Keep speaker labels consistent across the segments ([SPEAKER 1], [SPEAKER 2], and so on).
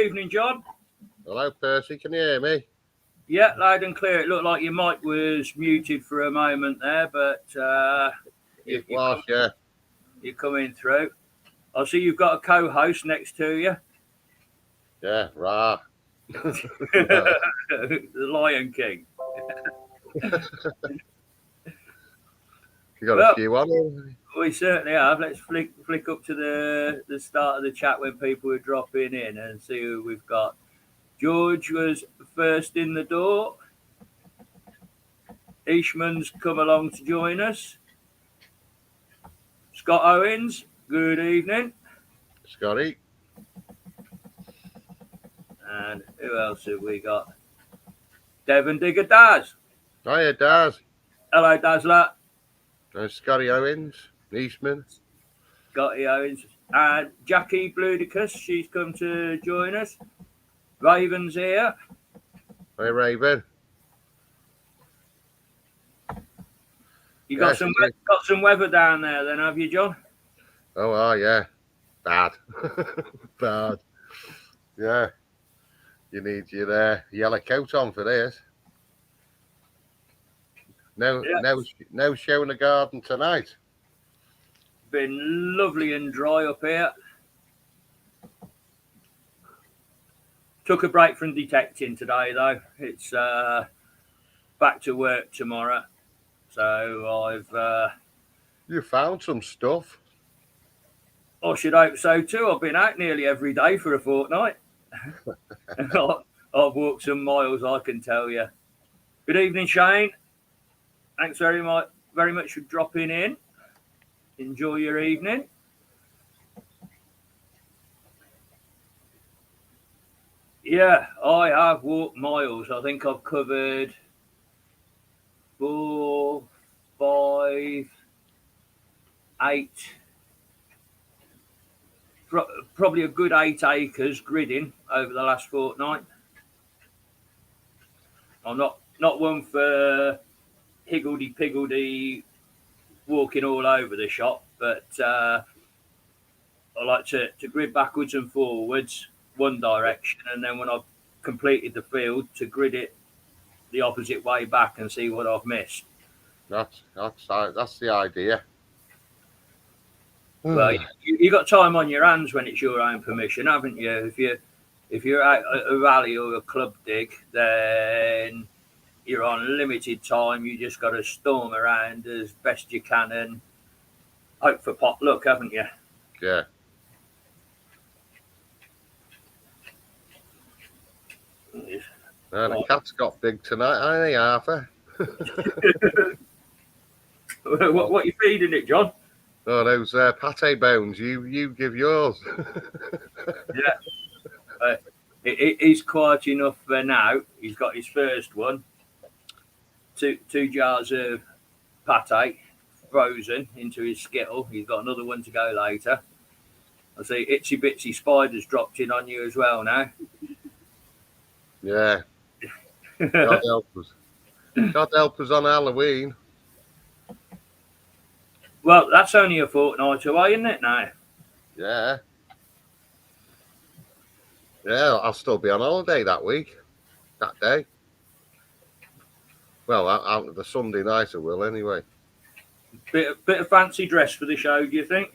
[SPEAKER 1] evening, John.
[SPEAKER 2] Hello, Percy. Can you hear me?
[SPEAKER 1] Yeah, loud and clear. It looked like your mic was muted for a moment there, but
[SPEAKER 2] It was, yeah.
[SPEAKER 1] You're coming through. I see you've got a co-host next to you.
[SPEAKER 2] Yeah, rah.
[SPEAKER 1] The Lion King.
[SPEAKER 2] You got a few on?
[SPEAKER 1] We certainly have. Let's flick up to the start of the chat when people are dropping in and see who we've got. George was first in the door. Ishman's come along to join us. Scott Owens, good evening.
[SPEAKER 2] Scotty.
[SPEAKER 1] And who else have we got? Devon Digger Daz.
[SPEAKER 2] Hiya, Daz.
[SPEAKER 1] Hello, Dazzler.
[SPEAKER 2] Scotty Owens, Eastman.
[SPEAKER 1] Scotty Owens. And Jackie Bludicus, she's come to join us. Raven's here.
[SPEAKER 2] Hi, Raven.
[SPEAKER 1] You got some weather down there then, have you, John?
[SPEAKER 2] Oh, yeah. Bad. Bad. Yeah. You need your yellow coat on for this. No show in the garden tonight.
[SPEAKER 1] Been lovely and dry up here. Took a break from detecting today, though. It's back to work tomorrow. So I've...
[SPEAKER 2] You found some stuff.
[SPEAKER 1] I should hope so, too. I've been out nearly every day for a fortnight. I've walked some miles, I can tell you. Good evening, Shane. Thanks very much for dropping in. Enjoy your evening. Yeah, I have walked miles. I think I've covered 4, 5, 8, probably a good 8 acres gridding over the last fortnight. I'm not one for higgledy-piggledy walking all over the shop, but I like to grid backwards and forwards one direction, and then when I've completed the field, to grid it the opposite way back and see what I've missed. That's
[SPEAKER 2] the idea.
[SPEAKER 1] Well, you got time on your hands when it's your own permission, haven't you? If you're at a rally or a club dig, then you're on limited time. You just got to storm around as best you can and hope for pot luck, haven't you?
[SPEAKER 2] Yeah. The cat's got big tonight, ain't he, Arthur?
[SPEAKER 1] What are you feeding it, John?
[SPEAKER 2] Oh, those pate bones. You give yours.
[SPEAKER 1] Yeah. He's quiet enough for now. He's got his first one. Two jars of pate frozen into his skittle. He's got another one to go later. I see itsy bitsy spiders dropped in on you as well now.
[SPEAKER 2] Yeah. God help us. God help us on Halloween.
[SPEAKER 1] Well, that's only a fortnight away, isn't it now?
[SPEAKER 2] Yeah. Yeah, I'll still be on holiday that week. That day. Well, the Sunday night I will anyway.
[SPEAKER 1] Bit of fancy dress for the show, do you think?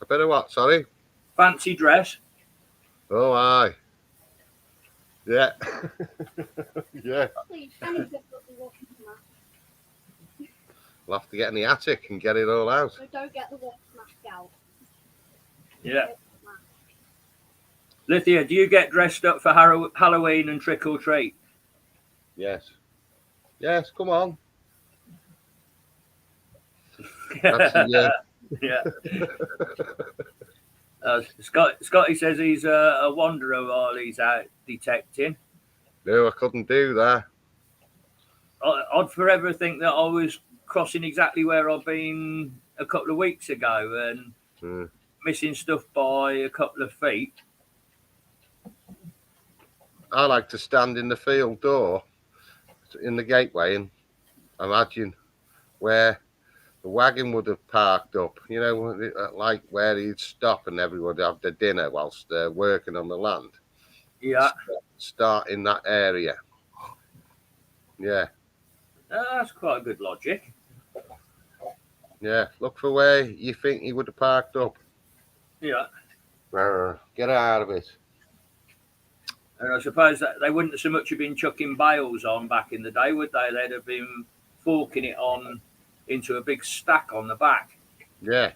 [SPEAKER 2] A bit of what, sorry?
[SPEAKER 1] Fancy dress.
[SPEAKER 2] Oh, aye. Yeah. Yeah. We'll have to get in the attic and get it all out.
[SPEAKER 3] So don't get the wax mask out.
[SPEAKER 1] Yeah. Lithia, do you get dressed up for Halloween and trick or treat?
[SPEAKER 2] Yes. Yes, come on.
[SPEAKER 1] Yeah. Scotty says he's a wanderer while he's out detecting.
[SPEAKER 2] No, I couldn't do that.
[SPEAKER 1] I'd forever think that I was crossing exactly where I've been a couple of weeks ago and missing stuff by a couple of feet.
[SPEAKER 2] I like to stand in the field door in the gateway and imagine where the wagon would have parked up, you know, like where he'd stop and everyone would have their dinner whilst they're working on the land.
[SPEAKER 1] Yeah.
[SPEAKER 2] Start in that area. Yeah.
[SPEAKER 1] That's quite a good logic.
[SPEAKER 2] Yeah. Look for where you think he would have parked up.
[SPEAKER 1] Yeah.
[SPEAKER 2] Get out of it.
[SPEAKER 1] And I suppose that they wouldn't so much have been chucking bales on back in the day, would they? They'd have been forking it on into a big stack on the back.
[SPEAKER 2] Yeah.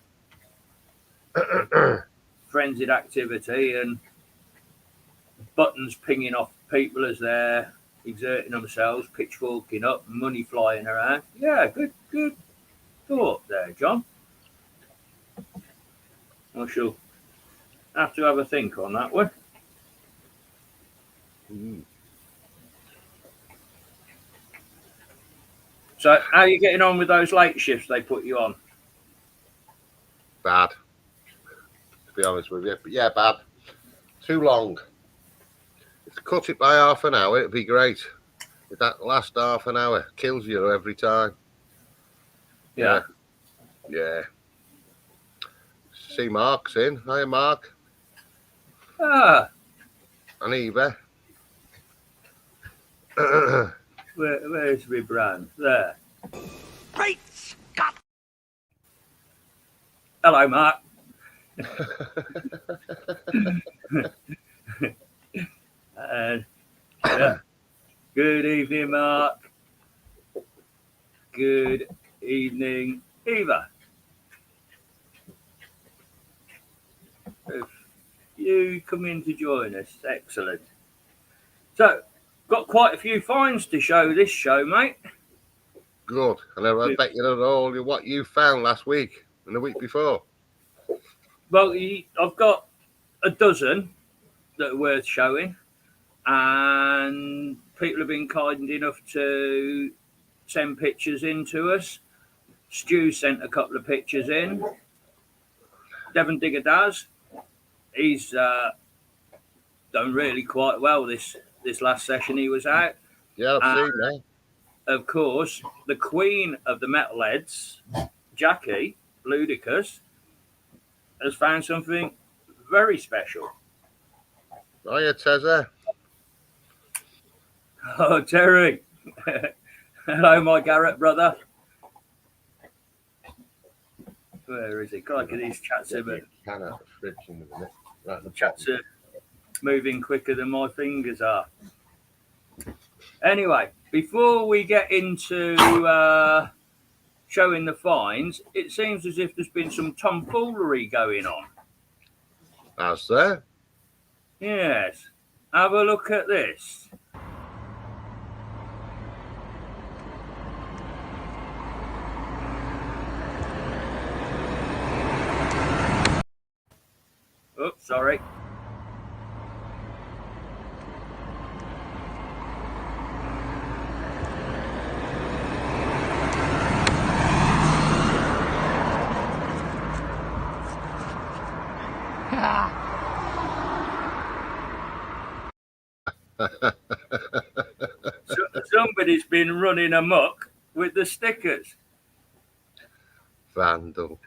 [SPEAKER 1] Frenzied activity and buttons pinging off people as they're exerting themselves, pitchforking up, money flying around. Yeah, good thought there, John. I shall have to have a think on that one. So, how are you getting on with those late shifts they put you on?
[SPEAKER 2] Bad. To be honest with you. But yeah, bad. Too long. If you cut it by half an hour, it'd be great. If that last half an hour kills you every time.
[SPEAKER 1] Yeah.
[SPEAKER 2] Yeah. See Mark's in. Hiya, Mark.
[SPEAKER 1] Ah,
[SPEAKER 2] And Eva.
[SPEAKER 1] where's my brand? There.
[SPEAKER 4] Great Scott!
[SPEAKER 1] Hello, Mark. Yeah. Good evening, Mark. Good evening, Eva. If you come in to join us, excellent. So, got quite a few finds to show this show, mate.
[SPEAKER 2] Good. And I bet you know all what you found last week and the week before.
[SPEAKER 1] Well, I've got a dozen that are worth showing, and people have been kind enough to send pictures in to us. Stu sent a couple of pictures in. Devon Digger does. He's done really quite well this last session he was out.
[SPEAKER 2] Yeah, I've seen that.
[SPEAKER 1] Of course, the queen of the metalheads, Jackie Ludicrous, has found something very special.
[SPEAKER 2] Hiya, Tezza.
[SPEAKER 1] Oh, Terry. Hello, my Garrett brother. Where is he? Crikey, these chats are
[SPEAKER 2] Can out the fridge in a minute. Right, the
[SPEAKER 1] chats are moving quicker than my fingers are. Anyway, before we get into showing the finds, it seems as if there's been some tomfoolery going on.
[SPEAKER 2] How's there?
[SPEAKER 1] Yes. Have a look at this. Oops, sorry. Somebody's been running amok with the stickers.
[SPEAKER 2] Vandal.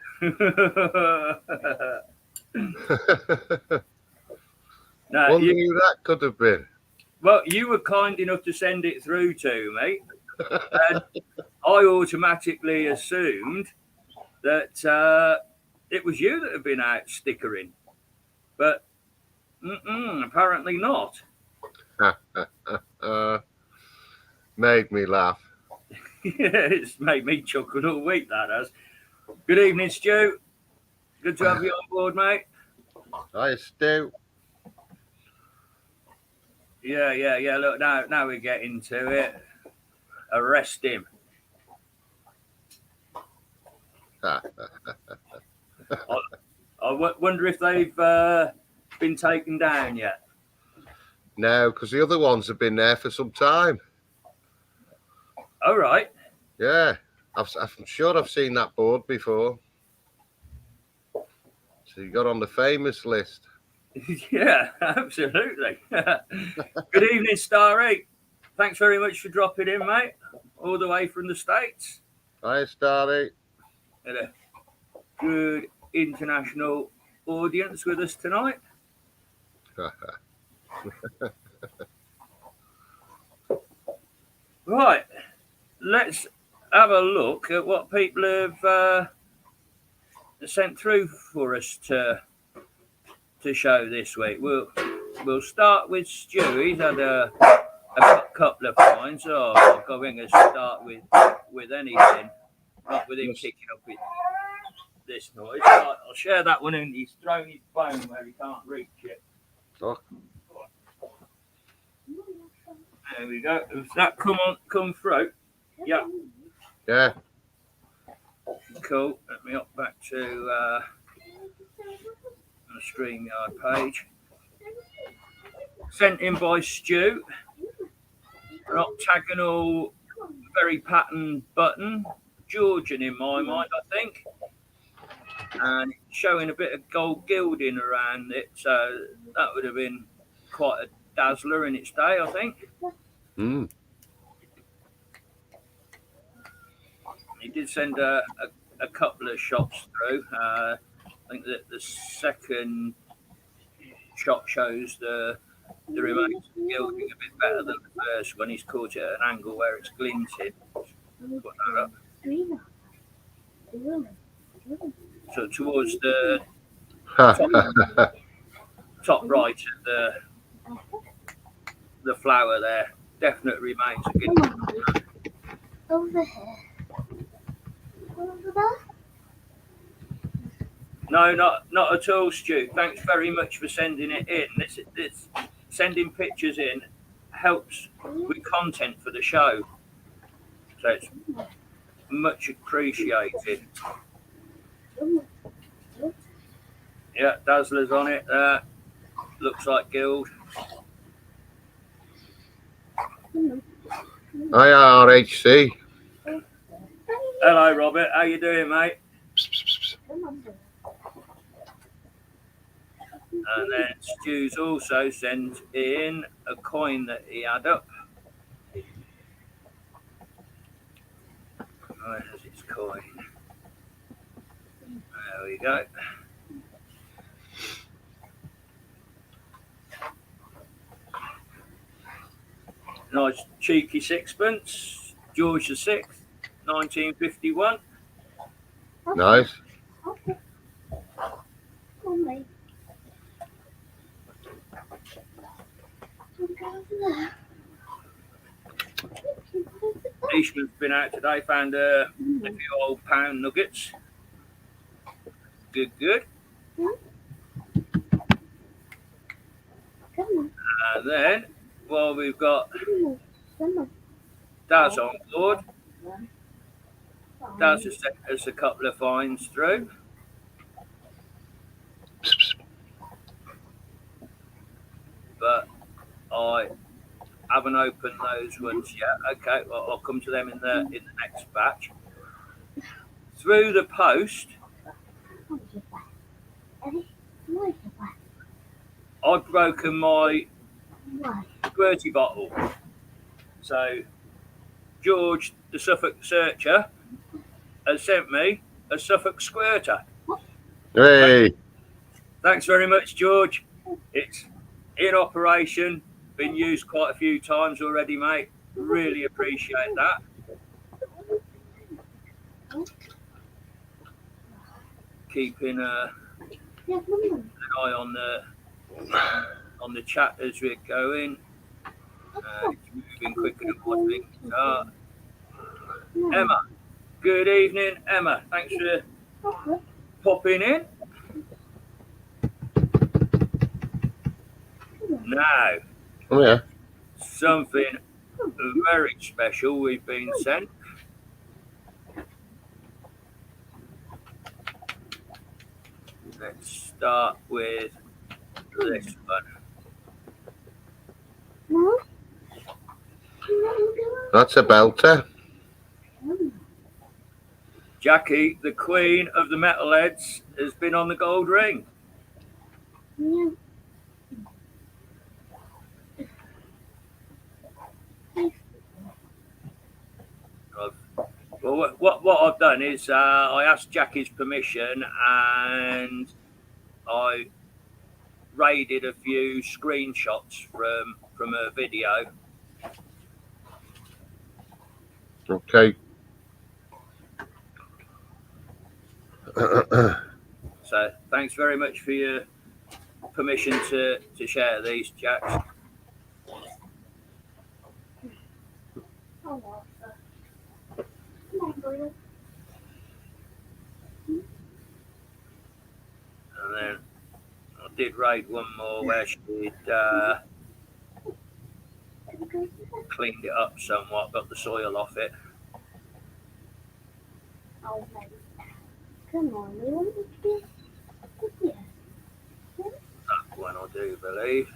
[SPEAKER 1] Now,
[SPEAKER 2] Wonder who that could have been.
[SPEAKER 1] Well, you were kind enough to send it through to me, and I automatically assumed that it was you that had been out stickering, but apparently not.
[SPEAKER 2] Made me laugh.
[SPEAKER 1] It's made me chuckle all week, that has. Good evening, Stu. Good to have you on board, mate.
[SPEAKER 2] Hiya, Stu.
[SPEAKER 1] Yeah. Look, now we're getting to it. Arrest him. I wonder if they've been taken down yet.
[SPEAKER 2] No, because the other ones have been there for some time.
[SPEAKER 1] All right.
[SPEAKER 2] Yeah, I'm sure I've seen that board before. So you got on the famous list.
[SPEAKER 1] Yeah, absolutely. Good evening, Star 8. Thanks very much for dropping in, mate. All the way from the States.
[SPEAKER 2] Hiya, Starry.
[SPEAKER 1] And a good international audience with us tonight. Right, let's have a look at what people have sent through for us to show this week. We'll start with Stu. He's had a couple of finds. Oh, I'll go in and start with anything, not with him kicking up with this noise. Right, I'll share that one in. He's thrown his phone where he can't reach it.
[SPEAKER 2] Oh.
[SPEAKER 1] There we go. Has that come through? Yeah.
[SPEAKER 2] Yeah.
[SPEAKER 1] Cool. Let me up back to the StreamYard page. Sent in by Stu. An octagonal, very patterned button. Georgian in my mind, I think. And showing a bit of gold gilding around it. So that would have been quite a dazzler in its day, I think.
[SPEAKER 2] Mm.
[SPEAKER 1] He did send a couple of shots through. I think that the second shot shows the remains of gilding a bit better than the first one. He's caught it at an angle where it's glinted. Put that up. So towards the top right of the flower there, definite remains of gilding.
[SPEAKER 3] Over here. Over there.
[SPEAKER 1] No, not at all, Stu. Thanks very much for sending it in. This sending pictures in helps with content for the show, so it's much appreciated. Yeah, Dazzler's on it. Looks like Guild.
[SPEAKER 2] Hi, RHC.
[SPEAKER 1] Hello, Robert. How you doing, mate? And then Stu's also sent in a coin that he had up. Where's his coin? There we go. Nice cheeky sixpence. George VI, 1951.
[SPEAKER 2] Nice.
[SPEAKER 3] Okay. Come on,
[SPEAKER 1] Eastman's been out today, found a few old pound nuggets. Good. And then, well, we've got Daz on board. Daz has sent us a couple of finds through. But I haven't opened those ones yet. Okay, well, I'll come to them in the next batch. Through the post, I've broken my squirty bottle. So George, the Suffolk searcher, has sent me a Suffolk squirter.
[SPEAKER 2] Hey.
[SPEAKER 1] Thanks very much, George. It's in operation, been used quite a few times already, mate. Really appreciate that. Keeping an eye on the chat as we're going. It's moving quicker than what things are. Emma, good evening, Emma. Thanks for popping in. Now,
[SPEAKER 2] Oh, yeah.
[SPEAKER 1] something very special we've been sent. Let's start with this one.
[SPEAKER 2] That's a belter.
[SPEAKER 1] Jackie, the queen of the metalheads, has been on the gold ring.
[SPEAKER 3] Yeah.
[SPEAKER 1] Well, what I've done is I asked Jackie's permission and I raided a few screenshots from her video.
[SPEAKER 2] Okay.
[SPEAKER 1] So thanks very much for your permission to share these, Jax.
[SPEAKER 3] Oh, Arthur. Come on, boy.
[SPEAKER 1] And then I did raid one more where she'd cleaned it up somewhat, got the soil off it.
[SPEAKER 3] Oh, mate. Come on, we want to be. Yeah.
[SPEAKER 1] That one I do believe.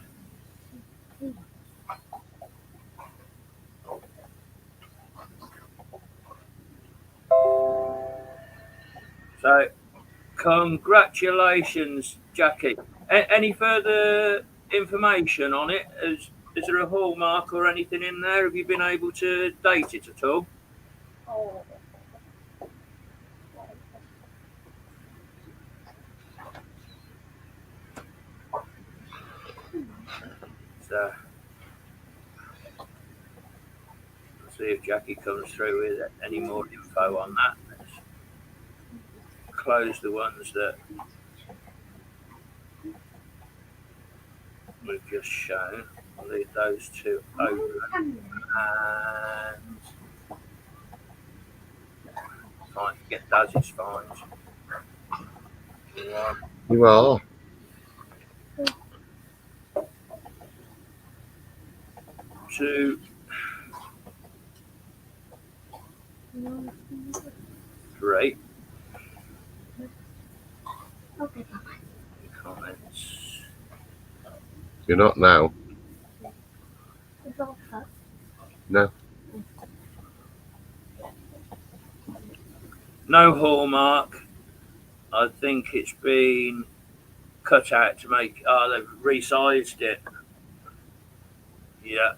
[SPEAKER 1] So, congratulations, Jackie. Any further information on it? Is there a hallmark or anything in there? Have you been able to date it at all?
[SPEAKER 3] Oh.
[SPEAKER 1] So, let's see if Jackie comes through with any more info on that. Let's close the ones that we've just shown. I'll leave those two open and fine, get Daz's fines.
[SPEAKER 2] You are.
[SPEAKER 1] 2, 3
[SPEAKER 3] Okay,
[SPEAKER 1] comments.
[SPEAKER 2] You're not now.
[SPEAKER 3] it's all cut.
[SPEAKER 2] No.
[SPEAKER 1] No hallmark. I think it's been cut out to make. Oh, they've resized it. Yeah.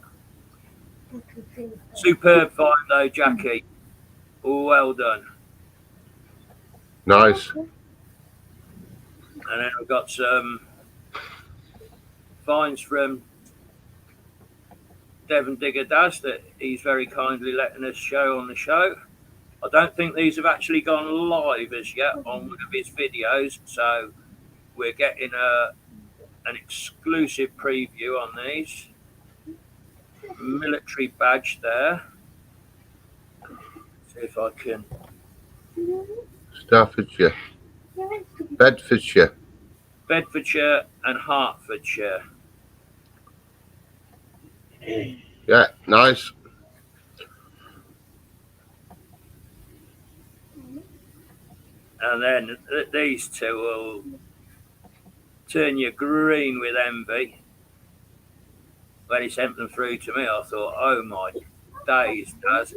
[SPEAKER 1] Superb find though, Jackie. Well done.
[SPEAKER 2] Nice.
[SPEAKER 1] And then we've got some finds from Devon Digger Daz that he's very kindly letting us show on the show. I don't think these have actually gone live as yet on one of his videos, so we're getting an exclusive preview on these. Military badge there. See if I can.
[SPEAKER 2] Staffordshire. Bedfordshire.
[SPEAKER 1] Bedfordshire and Hertfordshire.
[SPEAKER 2] Yeah, nice.
[SPEAKER 1] And then these two will turn you green with envy. When he sent them through to me, I thought, oh my days, Daz.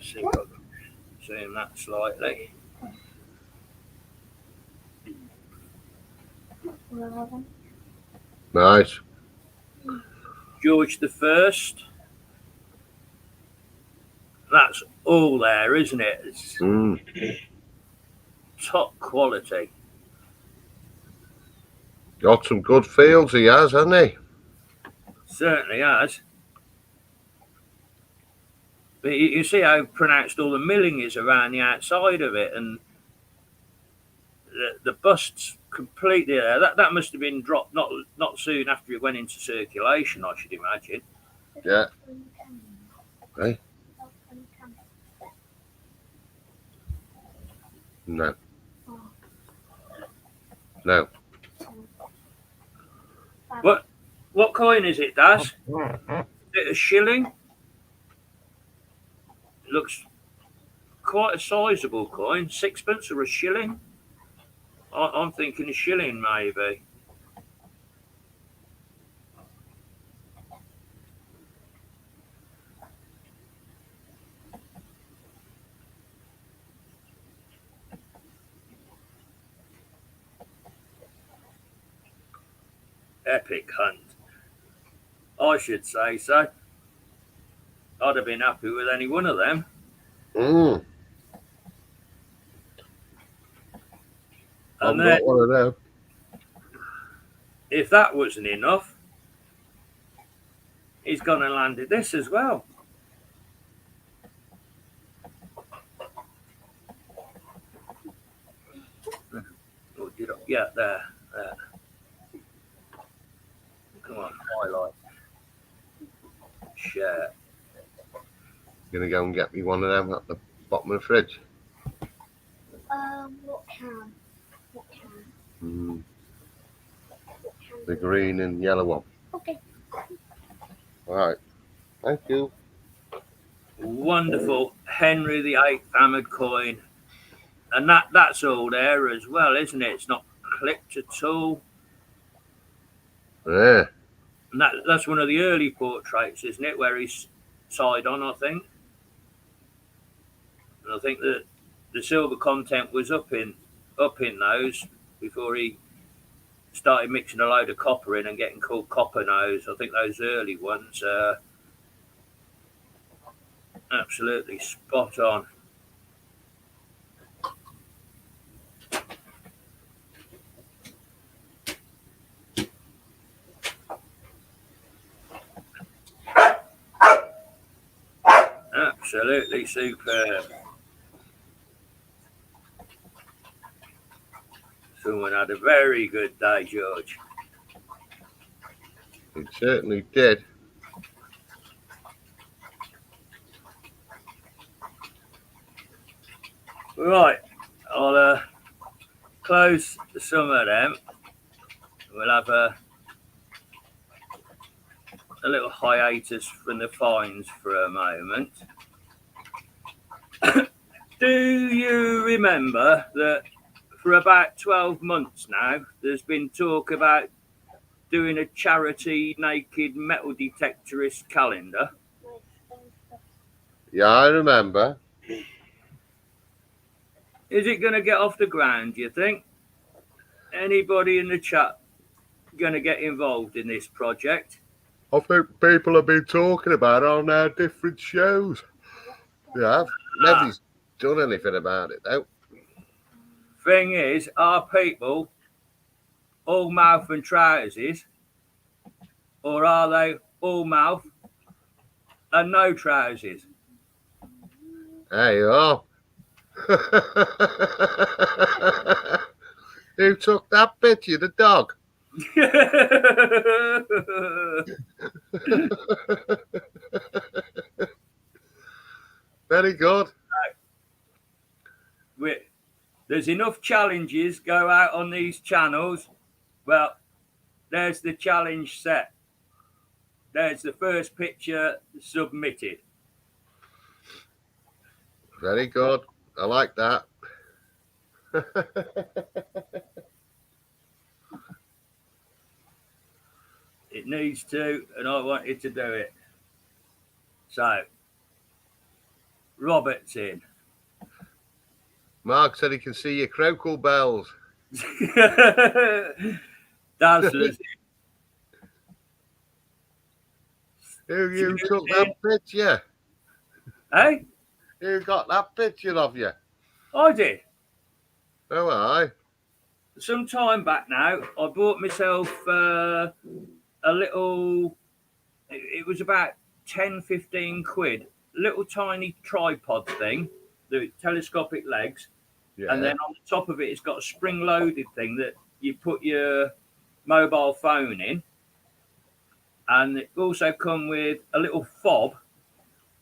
[SPEAKER 1] See if I can zoom that slightly.
[SPEAKER 2] Nice.
[SPEAKER 1] George the First. That's all there, isn't it? It's top quality.
[SPEAKER 2] Got some good fields he has, hasn't he?
[SPEAKER 1] Certainly has. But you see how pronounced all the milling is around the outside of it, and the bust's completely there. That must have been dropped not soon after it went into circulation, I should imagine.
[SPEAKER 2] Yeah. Hey? No. No.
[SPEAKER 1] What coin is it, Daz? Is it a shilling? It looks quite a sizable coin. Sixpence or a shilling? I'm thinking a shilling, maybe. Epic hunt. I should say so. I'd have been happy with any one of them.
[SPEAKER 2] I've
[SPEAKER 1] then,
[SPEAKER 2] got one of them.
[SPEAKER 1] if that wasn't enough, he's gone and landed this as well. Yeah, there. Come on, highlight. Share.
[SPEAKER 2] Gonna go and get me one of them at the bottom of the fridge.
[SPEAKER 3] What can? What can? What can?
[SPEAKER 2] The green and yellow one.
[SPEAKER 3] Okay.
[SPEAKER 2] All right. Thank you.
[SPEAKER 1] Wonderful Henry VIII hammered coin. And that's all there as well, isn't it? It's not clipped at all.
[SPEAKER 2] Yeah.
[SPEAKER 1] And that's one of the early portraits, isn't it? Where he's side on, I think. And I think that the silver content was up in those before he started mixing a load of copper in and getting called copper nose. I think those early ones are absolutely spot on. Absolutely superb. Someone had a very good day, George.
[SPEAKER 2] It certainly did.
[SPEAKER 1] Right, I'll close some of them. We'll have a little hiatus from the fines for a moment. Do you remember that for about 12 months now, there's been talk about doing a charity naked metal detectorist calendar?
[SPEAKER 2] Yeah, I remember.
[SPEAKER 1] Is it going to get off the ground, do you think? Anybody in the chat going to get involved in this project?
[SPEAKER 2] I think people have been talking about it on our different shows. Yeah, nobody's done anything about it though.
[SPEAKER 1] Thing is, are people all mouth and trousers, or are they all mouth and no trousers?
[SPEAKER 2] There you are. Who took that picture? The dog. Very good.
[SPEAKER 1] There's enough challenges go out on these channels. Well, there's the challenge set. There's the first picture submitted.
[SPEAKER 2] Very good. I like that.
[SPEAKER 1] It needs to, and I wanted to do it. So, Robert's in.
[SPEAKER 2] Mark said he can see your croacle bells.
[SPEAKER 1] Dazzler's
[SPEAKER 2] You took that picture?
[SPEAKER 1] Hey?
[SPEAKER 2] Who got that picture of you?
[SPEAKER 1] I did.
[SPEAKER 2] Oh, I.
[SPEAKER 1] Some time back now, I bought myself a little, it was about 10, 15 quid, little tiny tripod thing, the telescopic legs.
[SPEAKER 2] Yeah.
[SPEAKER 1] And then on the top of it, it's got a spring-loaded thing that you put your mobile phone in. And it also come with a little fob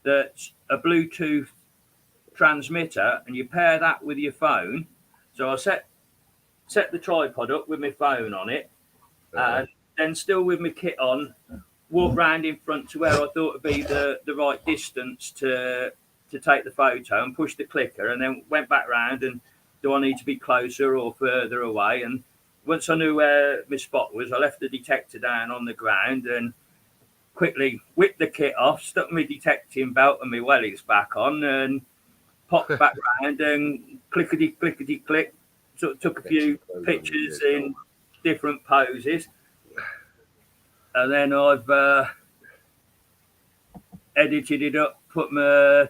[SPEAKER 1] that's a Bluetooth transmitter, and you pair that with your phone. So I set the tripod up with my phone on it, and then still with my kit on, walk round in front to where I thought would be the right distance to take the photo, and push the clicker, and then went back round and do I need to be closer or further away? And once I knew where my spot was, I left the detector down on the ground and quickly whipped the kit off, stuck my detecting belt and my wellies back on, and popped back round and clickety click. So took a few pictures in different poses, and then I've edited it up, put my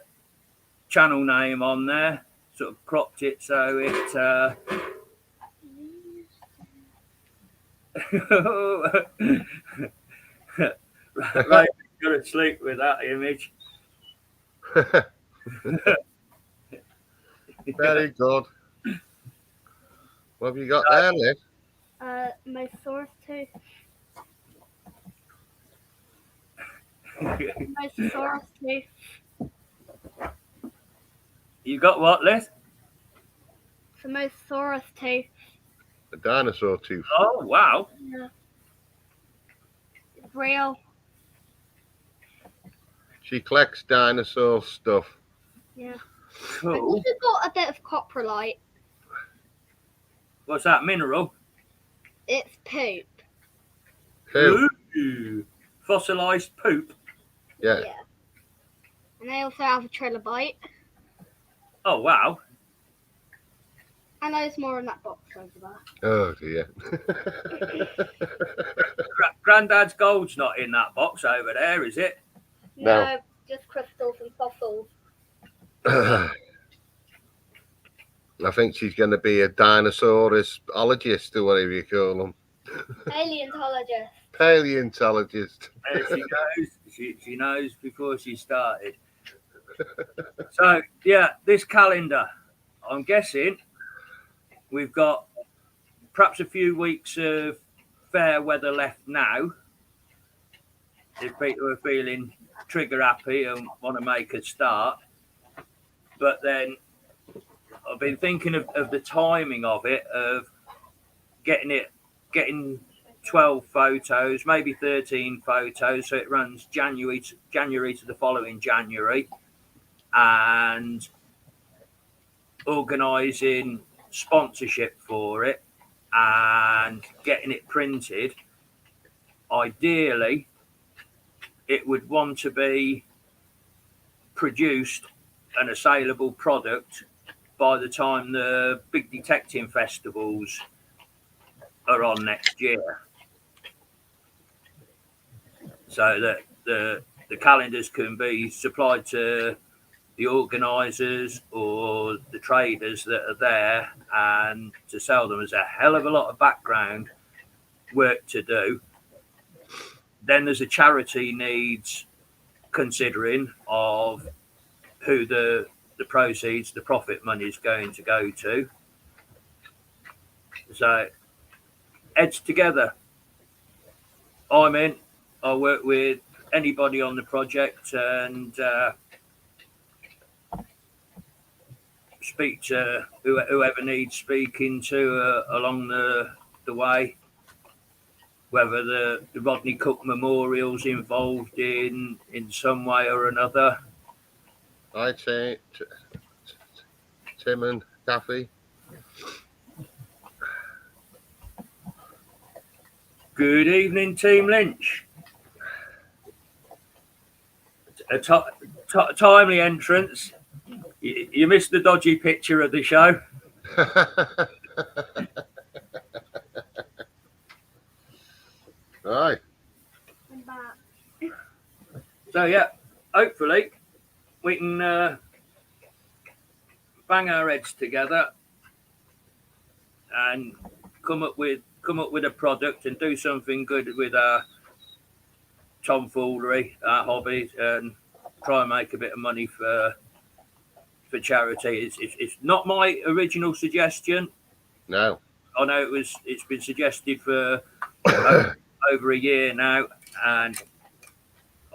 [SPEAKER 1] channel name on there, sort of cropped it so it Right, go to sleep with that image.
[SPEAKER 2] Very good. What have you got there, Liv?
[SPEAKER 3] My source tooth. My source tooth.
[SPEAKER 1] You got what, Liz?
[SPEAKER 3] The most source tooth.
[SPEAKER 2] A dinosaur tooth.
[SPEAKER 1] Oh, wow.
[SPEAKER 3] Yeah. Real.
[SPEAKER 2] She collects dinosaur stuff.
[SPEAKER 3] Yeah. I've
[SPEAKER 1] Cool.
[SPEAKER 3] also got a bit of coprolite.
[SPEAKER 1] What's that, mineral?
[SPEAKER 3] It's poop.
[SPEAKER 2] Who?
[SPEAKER 1] Ooh, fossilized poop.
[SPEAKER 2] Yeah.
[SPEAKER 3] And I also have a trilobite.
[SPEAKER 1] Oh, wow.
[SPEAKER 3] And there's more in that box over there.
[SPEAKER 2] Oh dear.
[SPEAKER 1] Grandad's gold's not in that box over there, is it?
[SPEAKER 2] No.
[SPEAKER 3] Just crystals and fossils.
[SPEAKER 2] I think she's going to be a dinosaurologist or whatever you call them.
[SPEAKER 3] Paleontologist.
[SPEAKER 2] Paleontologist.
[SPEAKER 1] She knows. She knows before she started. So, yeah, this calendar, I'm guessing we've got perhaps a few weeks of fair weather left now. If people are feeling trigger happy and want to make a start. But then I've been thinking of the timing of it, of getting 12 photos, maybe 13 photos, so it runs January to the following January, and organising sponsorship for it and getting it printed. Ideally, it would want to be produced and a saleable product by the time the big detecting festivals are on next year, so that the calendars can be supplied to the organisers or the traders that are there, and to sell them. There's a hell of a lot of background work to do. Then there's a charity needs considering of who the proceeds, the profit money is going to go to. So heads together. I'm in. I'll work with anybody on the project and speak to whoever needs speaking to along the way. Whether the Rodney Cook Memorial's involved in some way or another.
[SPEAKER 2] I'd say Tim and Kathy.
[SPEAKER 1] Good evening, Team Lynch. A timely entrance. You missed the dodgy picture of the show.
[SPEAKER 2] Right.
[SPEAKER 3] I'm back.
[SPEAKER 1] So yeah, hopefully we can bang our heads together and come up with a product and do something good with our tomfoolery, our hobbies, and try and make a bit of money for charity. It's not my original suggestion.
[SPEAKER 2] No.
[SPEAKER 1] I know it's been suggested for over a year now, and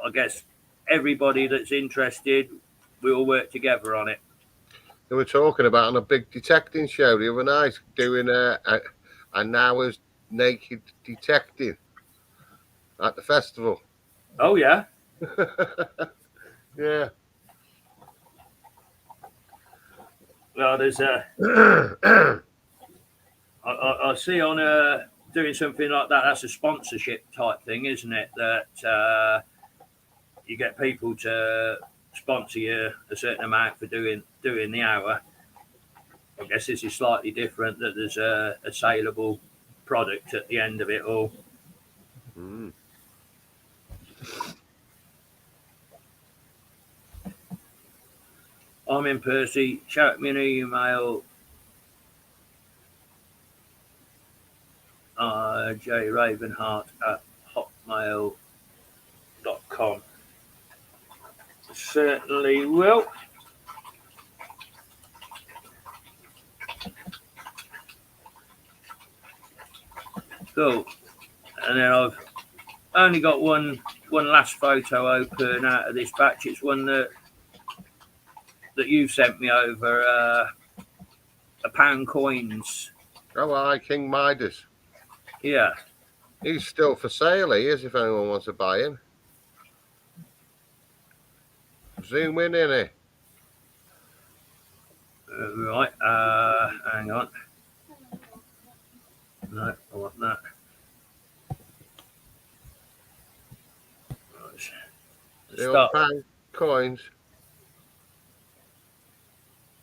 [SPEAKER 1] I guess everybody that's interested, we all work together on it.
[SPEAKER 2] They were talking about on a big detecting show the other night, doing an hour's naked detecting at the festival.
[SPEAKER 1] Oh yeah.
[SPEAKER 2] Yeah.
[SPEAKER 1] Well, there's I see on doing something like that. That's a sponsorship type thing, isn't it? That you get people to sponsor you a certain amount for doing the hour. I guess this is slightly different. That there's a saleable product at the end of it all.
[SPEAKER 2] Mm.
[SPEAKER 1] I'm in, Percy. Shout me an email. jravenhart@hotmail.com. Certainly will. Cool. And then I've only got one last photo open out of this batch. It's one that you sent me over. A pound coins.
[SPEAKER 2] Oh, aye, King Midas.
[SPEAKER 1] Yeah.
[SPEAKER 2] He's still for sale, he is, if anyone wants to buy him. Zoom in, innit?
[SPEAKER 1] Right. Hang on. No, I want that.
[SPEAKER 2] Still pound coins.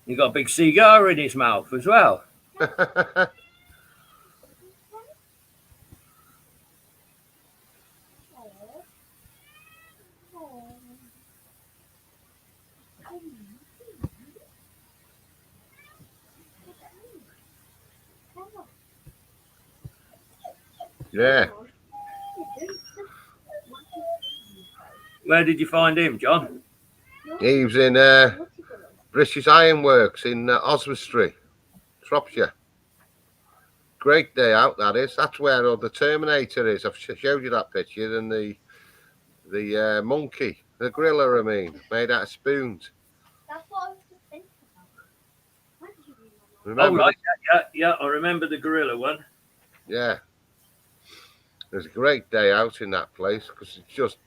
[SPEAKER 1] He got a big cigar in his mouth as well.
[SPEAKER 2] Yeah.
[SPEAKER 1] Where did you find him, John?
[SPEAKER 2] He was in British Ironworks in Oswestry, Shropshire. Great day out, that is. That's where the Terminator is. I've showed you that picture. And the monkey, the gorilla, I mean, made out of spoons.
[SPEAKER 3] That's what I was just thinking about. Why did you read my mind?
[SPEAKER 2] Remember?
[SPEAKER 1] Oh, right. Yeah. I remember the gorilla one.
[SPEAKER 2] Yeah. It was a great day out in that place because it's just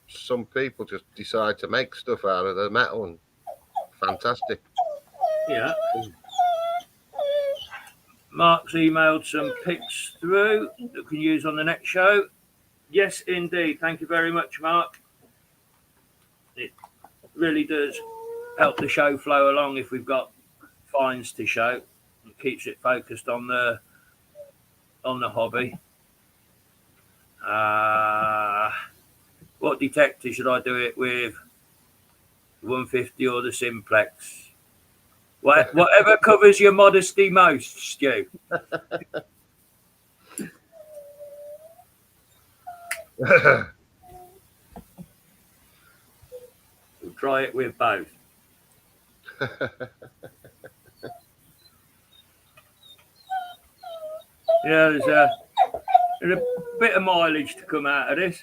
[SPEAKER 2] some people just decide to make stuff out of the metal and fantastic.
[SPEAKER 1] Yeah. Mark's emailed some pics through that we can use on the next show. Yes, indeed. Thank you very much, Mark. It really does help the show flow along if we've got finds to show. It keeps it focused on the hobby. What detector should I do it with? 150 or the simplex? Whatever covers your modesty most, Stu. We'll try it with both. Yeah, there's a bit of mileage to come out of this.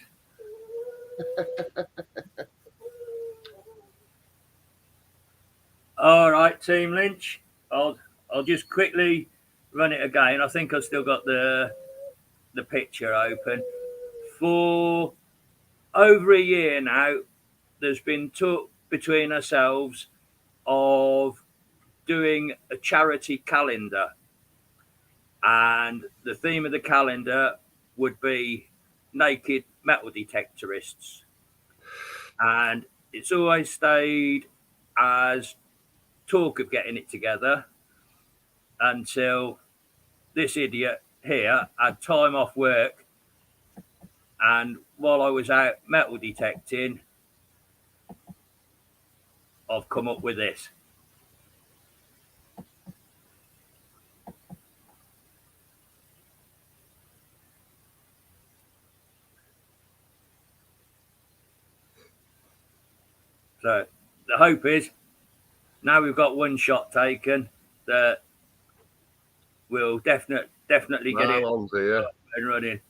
[SPEAKER 1] All right, Team Lynch. I'll just quickly run it again. I think I've still got the picture open. For over a year now, there's been talk between ourselves of doing a charity calendar. And the theme of the calendar would be naked metal detectorists. And it's always stayed as talk of getting it together until this idiot here had time off work, and while I was out metal detecting, I've come up with this. So the hope is now we've got one shot taken that we'll definitely get it up and running.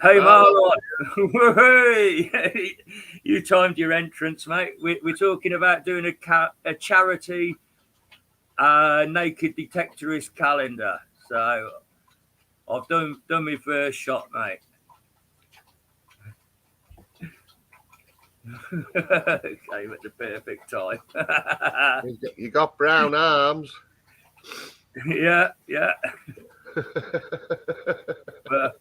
[SPEAKER 1] Hey, Marlon. You timed your entrance, mate. We're talking about doing a charity naked detectorist calendar. So I've done my first shot, mate. Came at the perfect time.
[SPEAKER 2] You got brown arms.
[SPEAKER 1] Yeah. But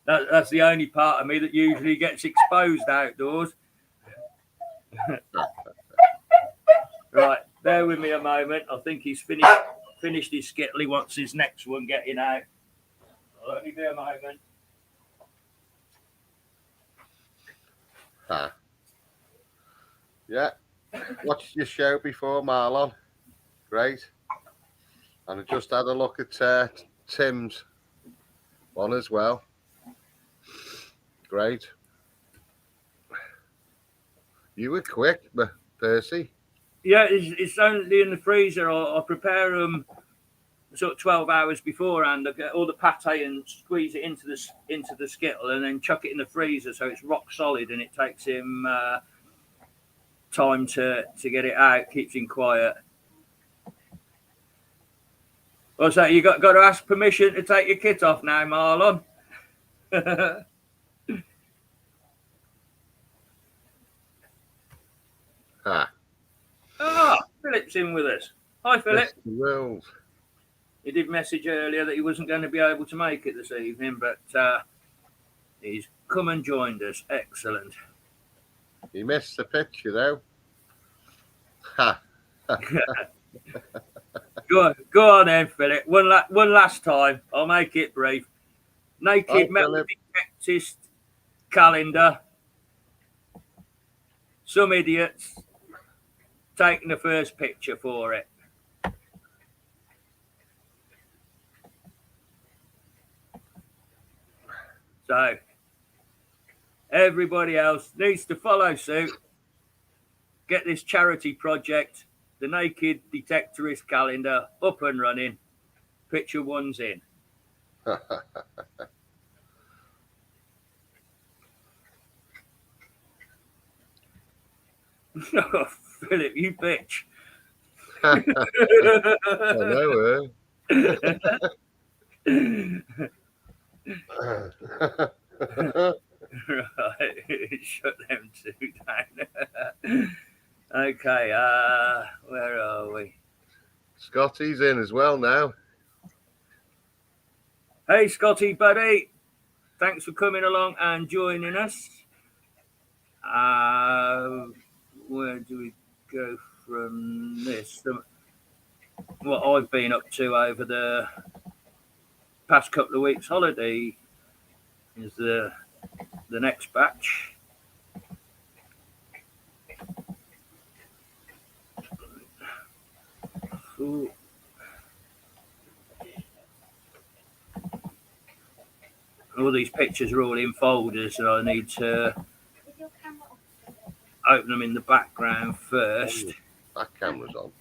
[SPEAKER 1] that's the only part of me that usually gets exposed outdoors. Right, bear with me a moment. I think he's finished his skittle. He wants his next one getting out. Let me be a moment.
[SPEAKER 2] Yeah. Watched your show before, Marlon. Great. And I just had a look at Tim's on as well. Great. You were quick, Percy.
[SPEAKER 1] Yeah, it's only in the freezer. I prepare them sort of 12 hours beforehand. I get all the pate and squeeze it into the skittle, and then chuck it in the freezer so it's rock solid, and it takes him time to get it out. Keeps him quiet. What's that? You got to ask permission to take your kit off now, Marlon.
[SPEAKER 2] Ha.
[SPEAKER 1] Philip's in with us. Hi, Philip.
[SPEAKER 2] Well,
[SPEAKER 1] He did message earlier that he wasn't going to be able to make it this evening, but he's come and joined us. Excellent.
[SPEAKER 2] you missed the picture though. Ha.
[SPEAKER 1] Go on then, Philip. One last time. I'll make it brief. Naked metal detectist calendar. Some idiots taking the first picture for it. So everybody else needs to follow suit. Get this charity project, the Naked Detectorist calendar, up and running. Picture one's in. Oh, Philip, you bitch.
[SPEAKER 2] I know,
[SPEAKER 1] Right, shut them two down. Okay, where are we?
[SPEAKER 2] Scotty's in as well now.
[SPEAKER 1] Hey, Scotty, buddy. Thanks for coming along and joining us. Where do we go from this? What I've been up to over the past couple of weeks' holiday is the next batch. Ooh. All these pictures are all in folders, so I need to open them in the background first.
[SPEAKER 2] That camera's on.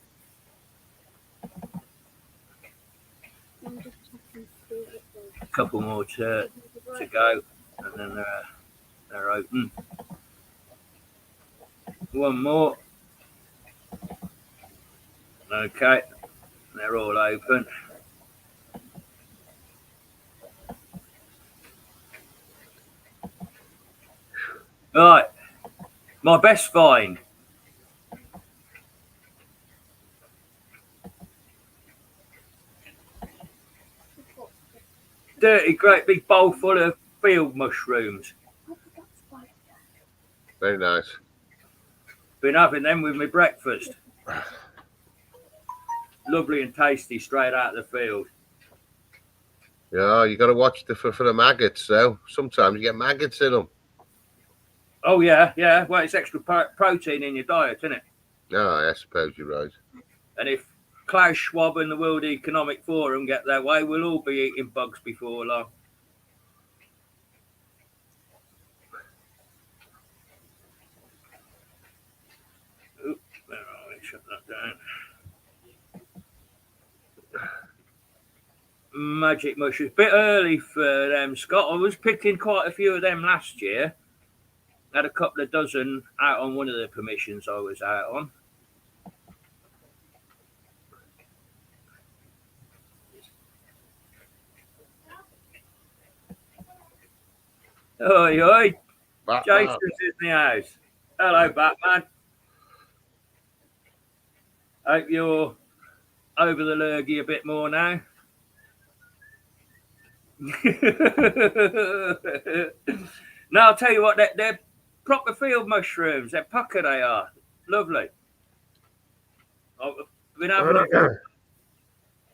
[SPEAKER 1] A couple more to go, and then they're open. One more. Okay, they're all open. Right, my best find. Dirty, great big bowl full of field mushrooms.
[SPEAKER 2] Very nice.
[SPEAKER 1] Been having them with my breakfast. Lovely and tasty, straight out of the field.
[SPEAKER 2] Yeah, you got to watch for the maggots though. Sometimes you get maggots in them.
[SPEAKER 1] Oh yeah. Well, it's extra protein in your diet, isn't it?
[SPEAKER 2] No, I suppose you're right.
[SPEAKER 1] And if Klaus Schwab and the World Economic Forum get their way, we'll all be eating bugs before long. Oop, where are we? Shut that down. Magic mushrooms. Bit early for them, Scott. I was picking quite a few of them last year. Had a couple of dozen out on one of the permissions I was out on. Oi, oi.
[SPEAKER 2] Batman.
[SPEAKER 1] Jason's in the house. Hello, Batman. Hope you're over the lurgy a bit more now. No, I'll tell you what, they're proper field mushrooms. They're pucker, they are. Lovely. I've been having a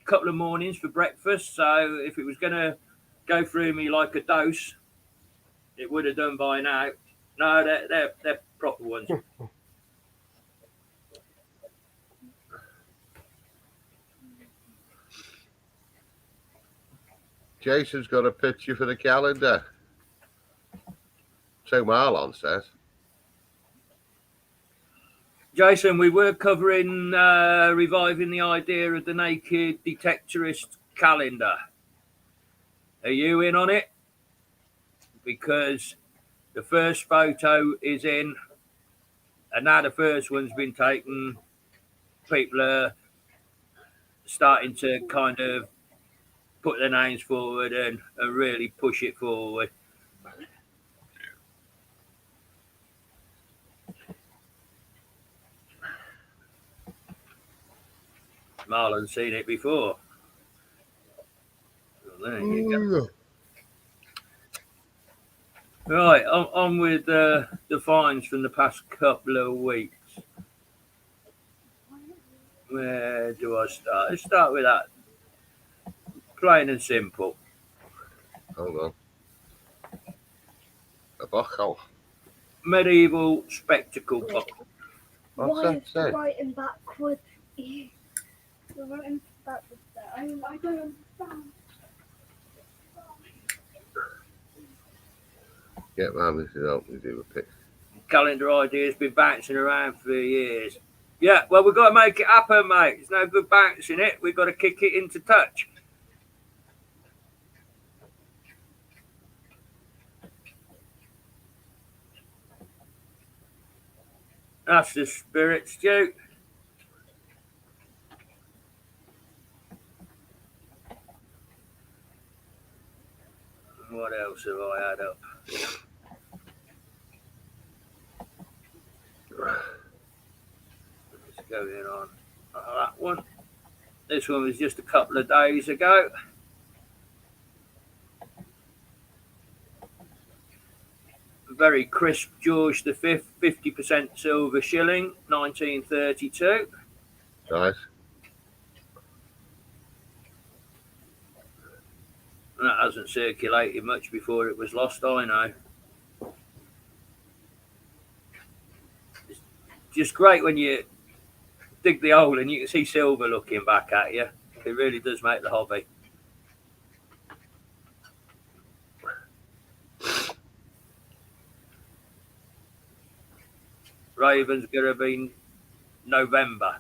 [SPEAKER 1] couple of mornings for breakfast, so if it was going to go through me like a dose, it would have done by now. No, they're proper ones.
[SPEAKER 2] Jason's got a picture for the calendar. So Marlon says.
[SPEAKER 1] Jason, we were covering reviving the idea of the naked detectorist calendar. Are you in on it? Because the first photo is in, and now the first one's been taken. People are starting to kind of put their names forward and really push it forward. Marlon's seen it before. Well, there you go. Right, on with the finds from the past couple of weeks. Where do I start? Let's start with that. Plain and simple.
[SPEAKER 2] Hold on. A buckle.
[SPEAKER 1] Medieval spectacle buckle.
[SPEAKER 2] What's
[SPEAKER 3] Why
[SPEAKER 2] that
[SPEAKER 3] is
[SPEAKER 2] say?
[SPEAKER 3] the writing backwards? The writing backwards there. I don't understand.
[SPEAKER 2] Get Mammy to help me do a pic.
[SPEAKER 1] Calendar idea has been bouncing around for years. Yeah, well, we've got to make it happen, mate. There's no good bouncing it. We've got to kick it into touch. That's the spirit, Stu. What else have I had up? What's going on? That one. This one was just a couple of days ago. Very crisp George V, 50% silver shilling, 1932.
[SPEAKER 2] Nice.
[SPEAKER 1] And that hasn't circulated much before it was lost, I know. It's just great when you dig the hole and you can see silver looking back at you. It really does make the hobby. Raven's going to be November.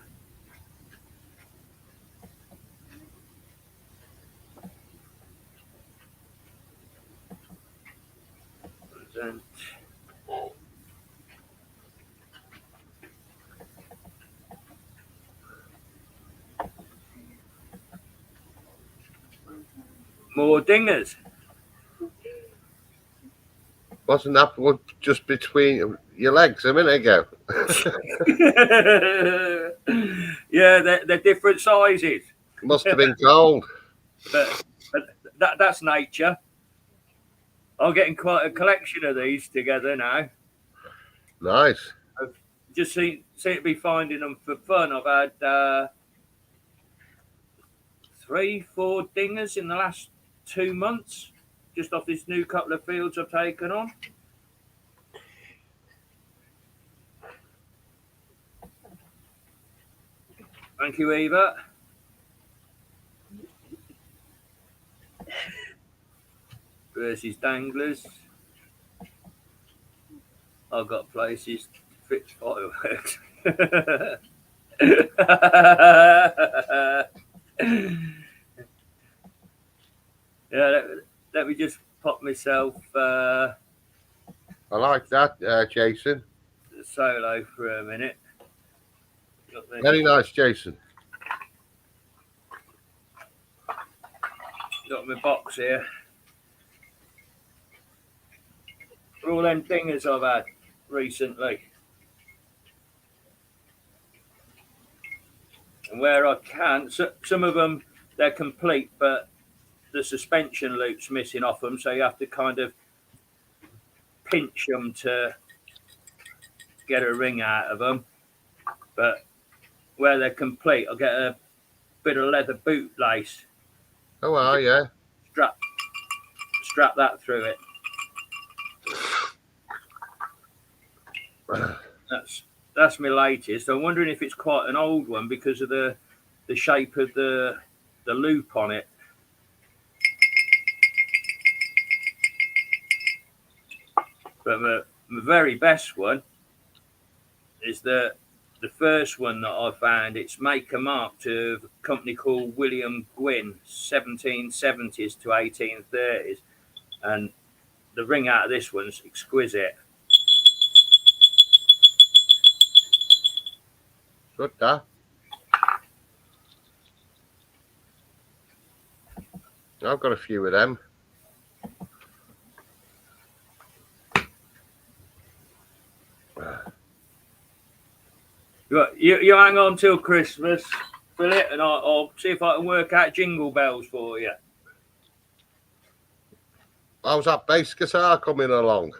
[SPEAKER 1] And more dingers.
[SPEAKER 2] Wasn't that one just between your legs a minute ago?
[SPEAKER 1] Yeah, they're different sizes.
[SPEAKER 2] Must have been cold.
[SPEAKER 1] But that's nature. I'm getting quite a collection of these together now.
[SPEAKER 2] Nice.
[SPEAKER 1] I've just seem to be finding them for fun. I've had 3-4 dingers in the last 2 months, just off this new couple of fields I've taken on. Thank you, Eva. Percy's danglers. I've got places to fit fireworks. Yeah, let me just pop myself
[SPEAKER 2] I like that, Jason.
[SPEAKER 1] solo for a minute.
[SPEAKER 2] Very nice, Jason.
[SPEAKER 1] Got my box here. For all them dingers I've had recently. And where I can, so, some of them, they're complete, but the suspension loop's missing off them, so you have to kind of pinch them to get a ring out of them. But where they're complete, I'll get a bit of leather boot lace.
[SPEAKER 2] Oh, yeah.
[SPEAKER 1] Strap that through it. That's my latest. I'm wondering if it's quite an old one because of the shape of the loop on it. But the very best one is the first one that I found. It's make and marked of a company called William Gwynn, 1770s to 1830s, and the ring out of this one's exquisite.
[SPEAKER 2] Good, that. I've got a few of them.
[SPEAKER 1] You hang on till Christmas, Philip, and I'll see if I can work out jingle bells for you.
[SPEAKER 2] How's that bass guitar coming along?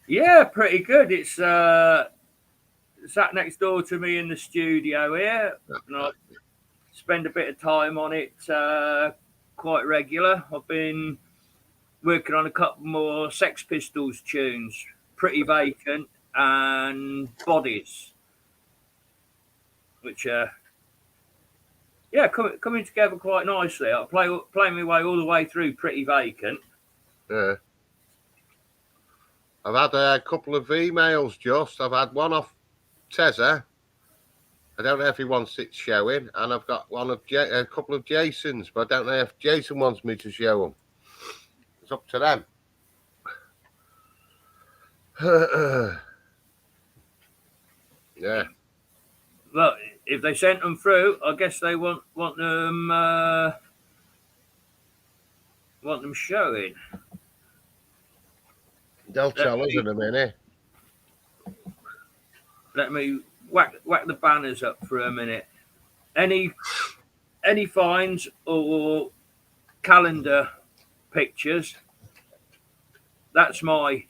[SPEAKER 1] Yeah, pretty good. It's sat next door to me in the studio here, and I spend a bit of time on it quite regular. I've been working on a couple more Sex Pistols tunes, Pretty Vacant and Bodies, which coming together quite nicely. I play my way all the way through Pretty Vacant.
[SPEAKER 2] Yeah. I've had a couple of emails just. I've had one off Tezza. I don't know if he wants it showing. And I've got one of a couple of Jason's, but I don't know if Jason wants me to show them. It's up to them. Yeah.
[SPEAKER 1] Well, if they sent them through, I guess they want them showing.
[SPEAKER 2] They'll tell us in a minute.
[SPEAKER 1] Let me whack the banners up for a minute. Any finds or calendar pictures? That's my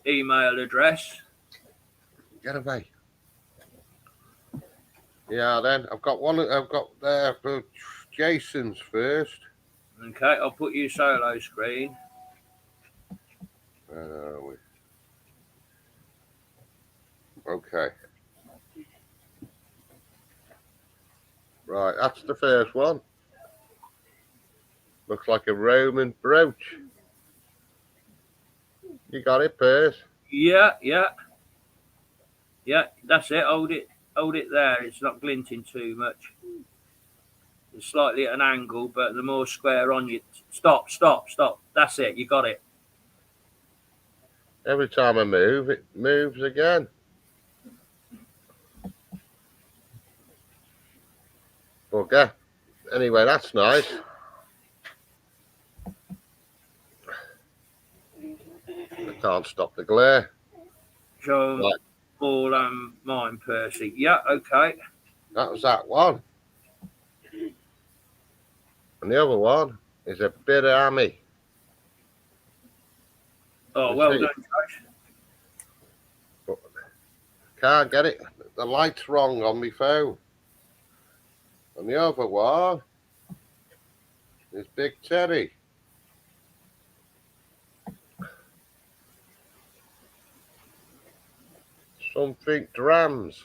[SPEAKER 1] email address.
[SPEAKER 2] Get away. Yeah, then I've got one. I've got there for Jason's first.
[SPEAKER 1] Okay, I'll put you solo screen.
[SPEAKER 2] Where are we? Okay. Right, that's the first one. Looks like a Roman brooch. You got it, Percy?
[SPEAKER 1] Yeah, that's it. Hold it there. It's not glinting too much. It's slightly at an angle, but the more square on you. Stop. That's it. You got it.
[SPEAKER 2] Every time I move, it moves again. Bugger. Anyway, that's nice. I can't stop the glare.
[SPEAKER 1] Show 'em
[SPEAKER 2] Right.
[SPEAKER 1] all mine, Percy. Yeah, okay.
[SPEAKER 2] That was that one. And the other one is a bit of hammy.
[SPEAKER 1] Oh,
[SPEAKER 2] Let's
[SPEAKER 1] well
[SPEAKER 2] see.
[SPEAKER 1] done, Josh.
[SPEAKER 2] But can't get it. The light's wrong on my phone. And the other one is Big Teddy. Something drams.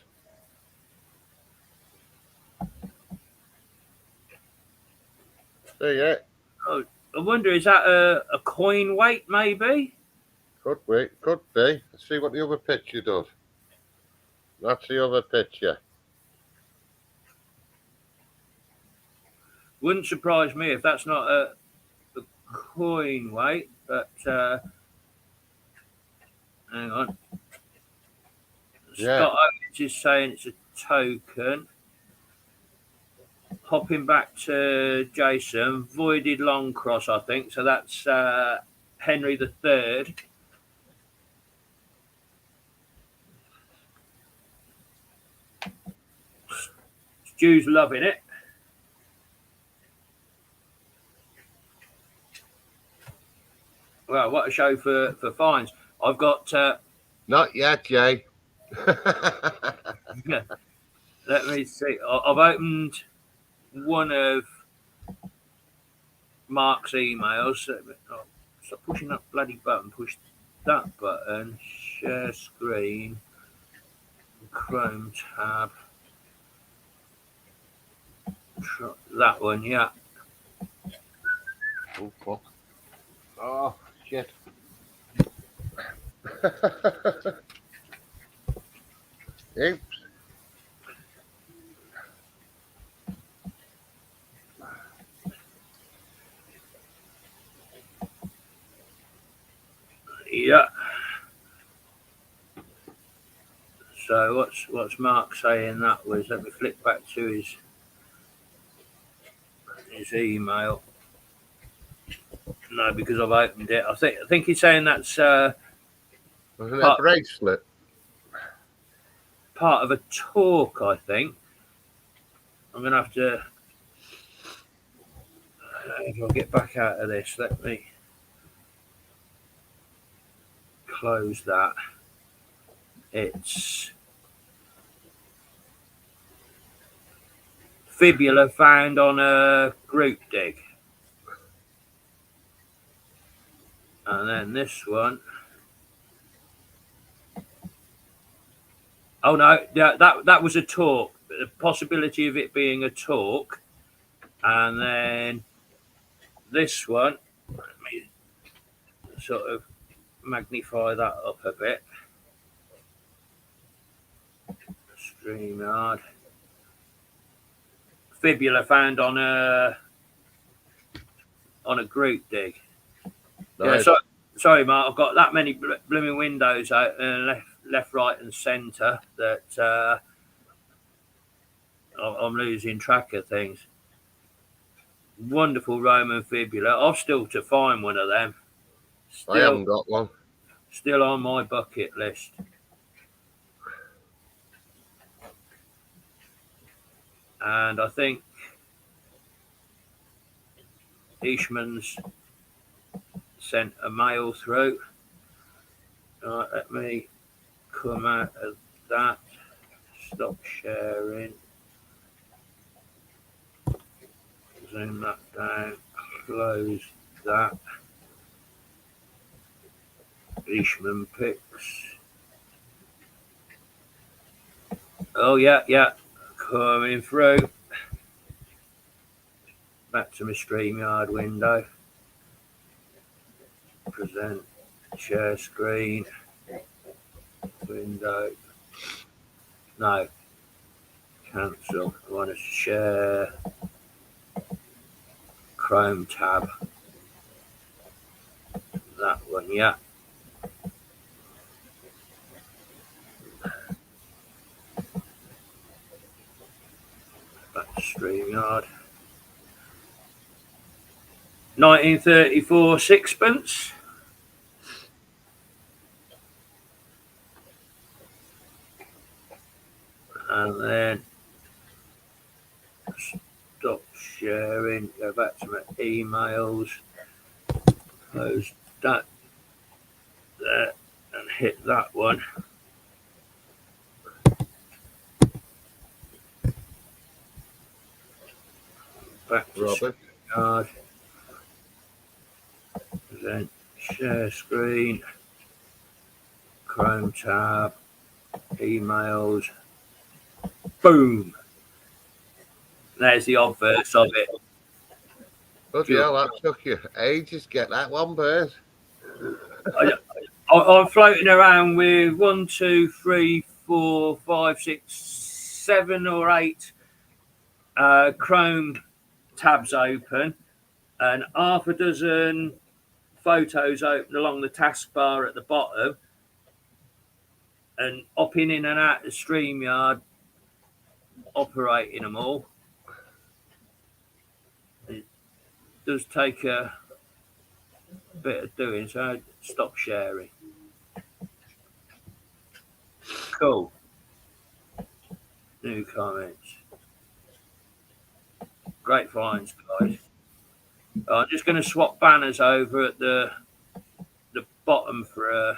[SPEAKER 2] See it?
[SPEAKER 1] Oh, I wonder, is that a coin weight, maybe?
[SPEAKER 2] Could be. Could be. Let's see what the other picture does. That's the other picture.
[SPEAKER 1] Wouldn't surprise me if that's not a coin weight, but hang on.
[SPEAKER 2] Yeah.
[SPEAKER 1] Scott Owens is saying it's a token. Hopping back to Jason, voided long cross, I think. So that's Henry III. Stu's loving it. Well, what a show for fines. I've got
[SPEAKER 2] Not yet, Jay.
[SPEAKER 1] let me see. I've opened one of Mark's emails. Oh, stop pushing that bloody button. Push that button. Share screen. Chrome tab. That one, yeah.
[SPEAKER 2] Oh, fuck. Oh, shit. Oops.
[SPEAKER 1] Yeah. So what's Mark saying that was? Let me flick back to his email. No, because I've opened it. I think he's saying that's
[SPEAKER 2] Wasn't it a bracelet?
[SPEAKER 1] part of a talk. I think I'm gonna have to. If I get back out of this, let me close that. It's fibula found on a group dig. And then this one. Oh no, that was a talk. The possibility of it being a talk. And then this one, let me sort of magnify that up a bit. StreamYard. Fibula found on a group dig.
[SPEAKER 2] Nice.
[SPEAKER 1] Yeah, sorry, Mark. I've got that many blooming windows out left, right, and centre that I'm losing track of things. Wonderful Roman fibula. I've still to find one of them.
[SPEAKER 2] I haven't got one.
[SPEAKER 1] Still on my bucket list. And I think Eastman's sent a mail through. Right, let me come out of that. Stop sharing. Zoom that down. Close that. Eastman pics. Oh yeah. Coming through. Back to my StreamYard window. Present. Share screen. Window. No. Cancel. I want to share. Chrome tab. That one, yeah. Back to StreamYard. 1934 sixpence. And then stop sharing, go back to my emails, close that there and hit that one. Back to
[SPEAKER 2] Robert.
[SPEAKER 1] StreamYard. Then share screen, Chrome tab, emails, boom. There's the obverse of it.
[SPEAKER 2] Bloody hell, that took you ages to get that one, Bert.
[SPEAKER 1] I'm floating around with 1, 2, 3, 4, 5, 6, 7 or 8 Chrome tabs open and half a dozen photos open along the taskbar at the bottom and hopping in and out of StreamYard, operating them all. It does take a bit of doing, so I stop sharing. Cool. New comments. Great finds, guys. I'm just going to swap banners over at the bottom for a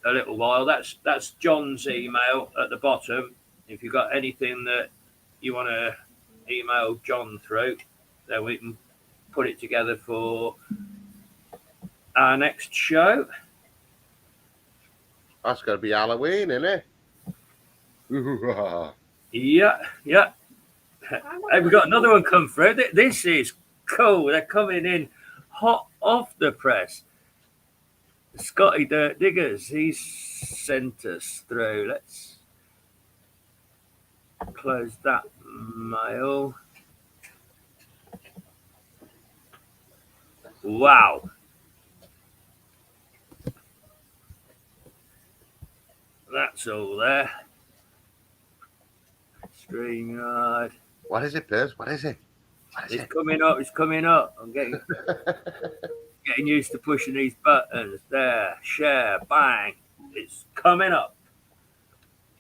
[SPEAKER 1] little while. That's John's email at the bottom. If you've got anything that you want to email John through, then we can put it together for our next show.
[SPEAKER 2] That's going to be Halloween, isn't it?
[SPEAKER 1] Yeah. Hey, we got another one come through. This is cool. They're coming in hot off the press. Scotty Dirt Diggers, he's sent us through. Let's close that mail. Wow. That's all there. StreamYard.
[SPEAKER 2] What is it, Piers? What is it?
[SPEAKER 1] It's coming up. It's coming up. I'm getting used to pushing these buttons. There. Share. Bang. It's coming up.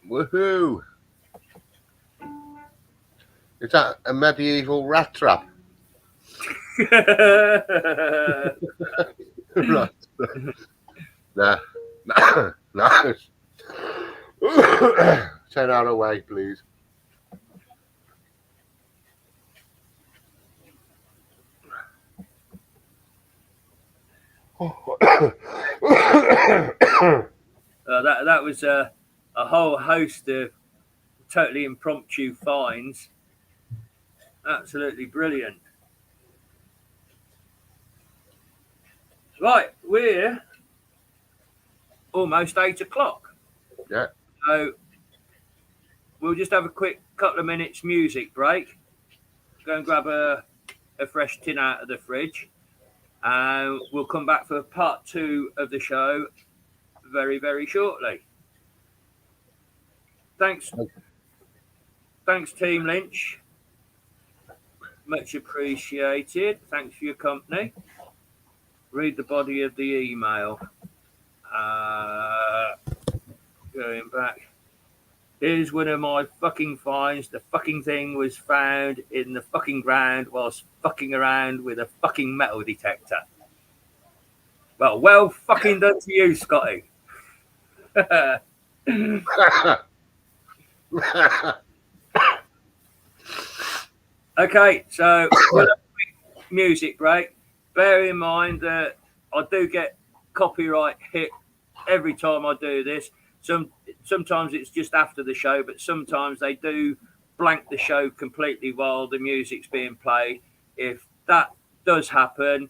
[SPEAKER 2] Woohoo! Is that a medieval rat trap? Right. Nah. Nice. Turn out away, please.
[SPEAKER 1] That was a whole host of totally impromptu finds. Absolutely brilliant. Right, we're almost 8 o'clock.
[SPEAKER 2] Yeah.
[SPEAKER 1] So we'll just have a quick couple of minutes music break. Go and grab a fresh tin out of the fridge. And we'll come back for part 2 of the show very, very shortly. Thanks, Team Lynch. Much appreciated. Thanks for your company. Read the body of the email. Going back. Here's one of my fucking finds. The fucking thing was found in the fucking ground whilst fucking around with a fucking metal detector. Well fucking done to you, Scotty. Okay, so we'll have a quick music break. Bear in mind that I do get copyright hit every time I do this. Sometimes it's just after the show, but sometimes they do blank the show completely while the music's being played. If that does happen,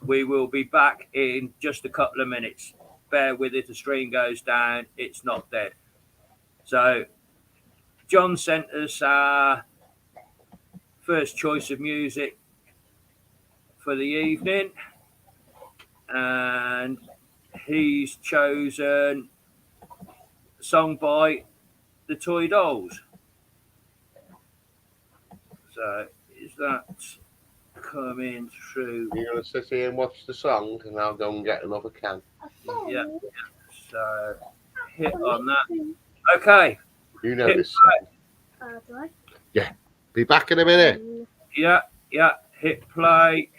[SPEAKER 1] we will be back in just a couple of minutes. Bear with it, the stream goes down, it's not dead. So John sent us our first choice of music for the evening, and he's chosen a song by the Toy Dolls. So is that coming through?
[SPEAKER 2] You're going to sit here and watch the song, and I'll go and get another can.
[SPEAKER 1] Yeah. So hit on that. Okay.
[SPEAKER 2] You know
[SPEAKER 1] Hit
[SPEAKER 2] this
[SPEAKER 1] play.
[SPEAKER 2] song.
[SPEAKER 3] Do I?
[SPEAKER 2] Yeah. Be back in a minute.
[SPEAKER 1] Yeah. Hit play.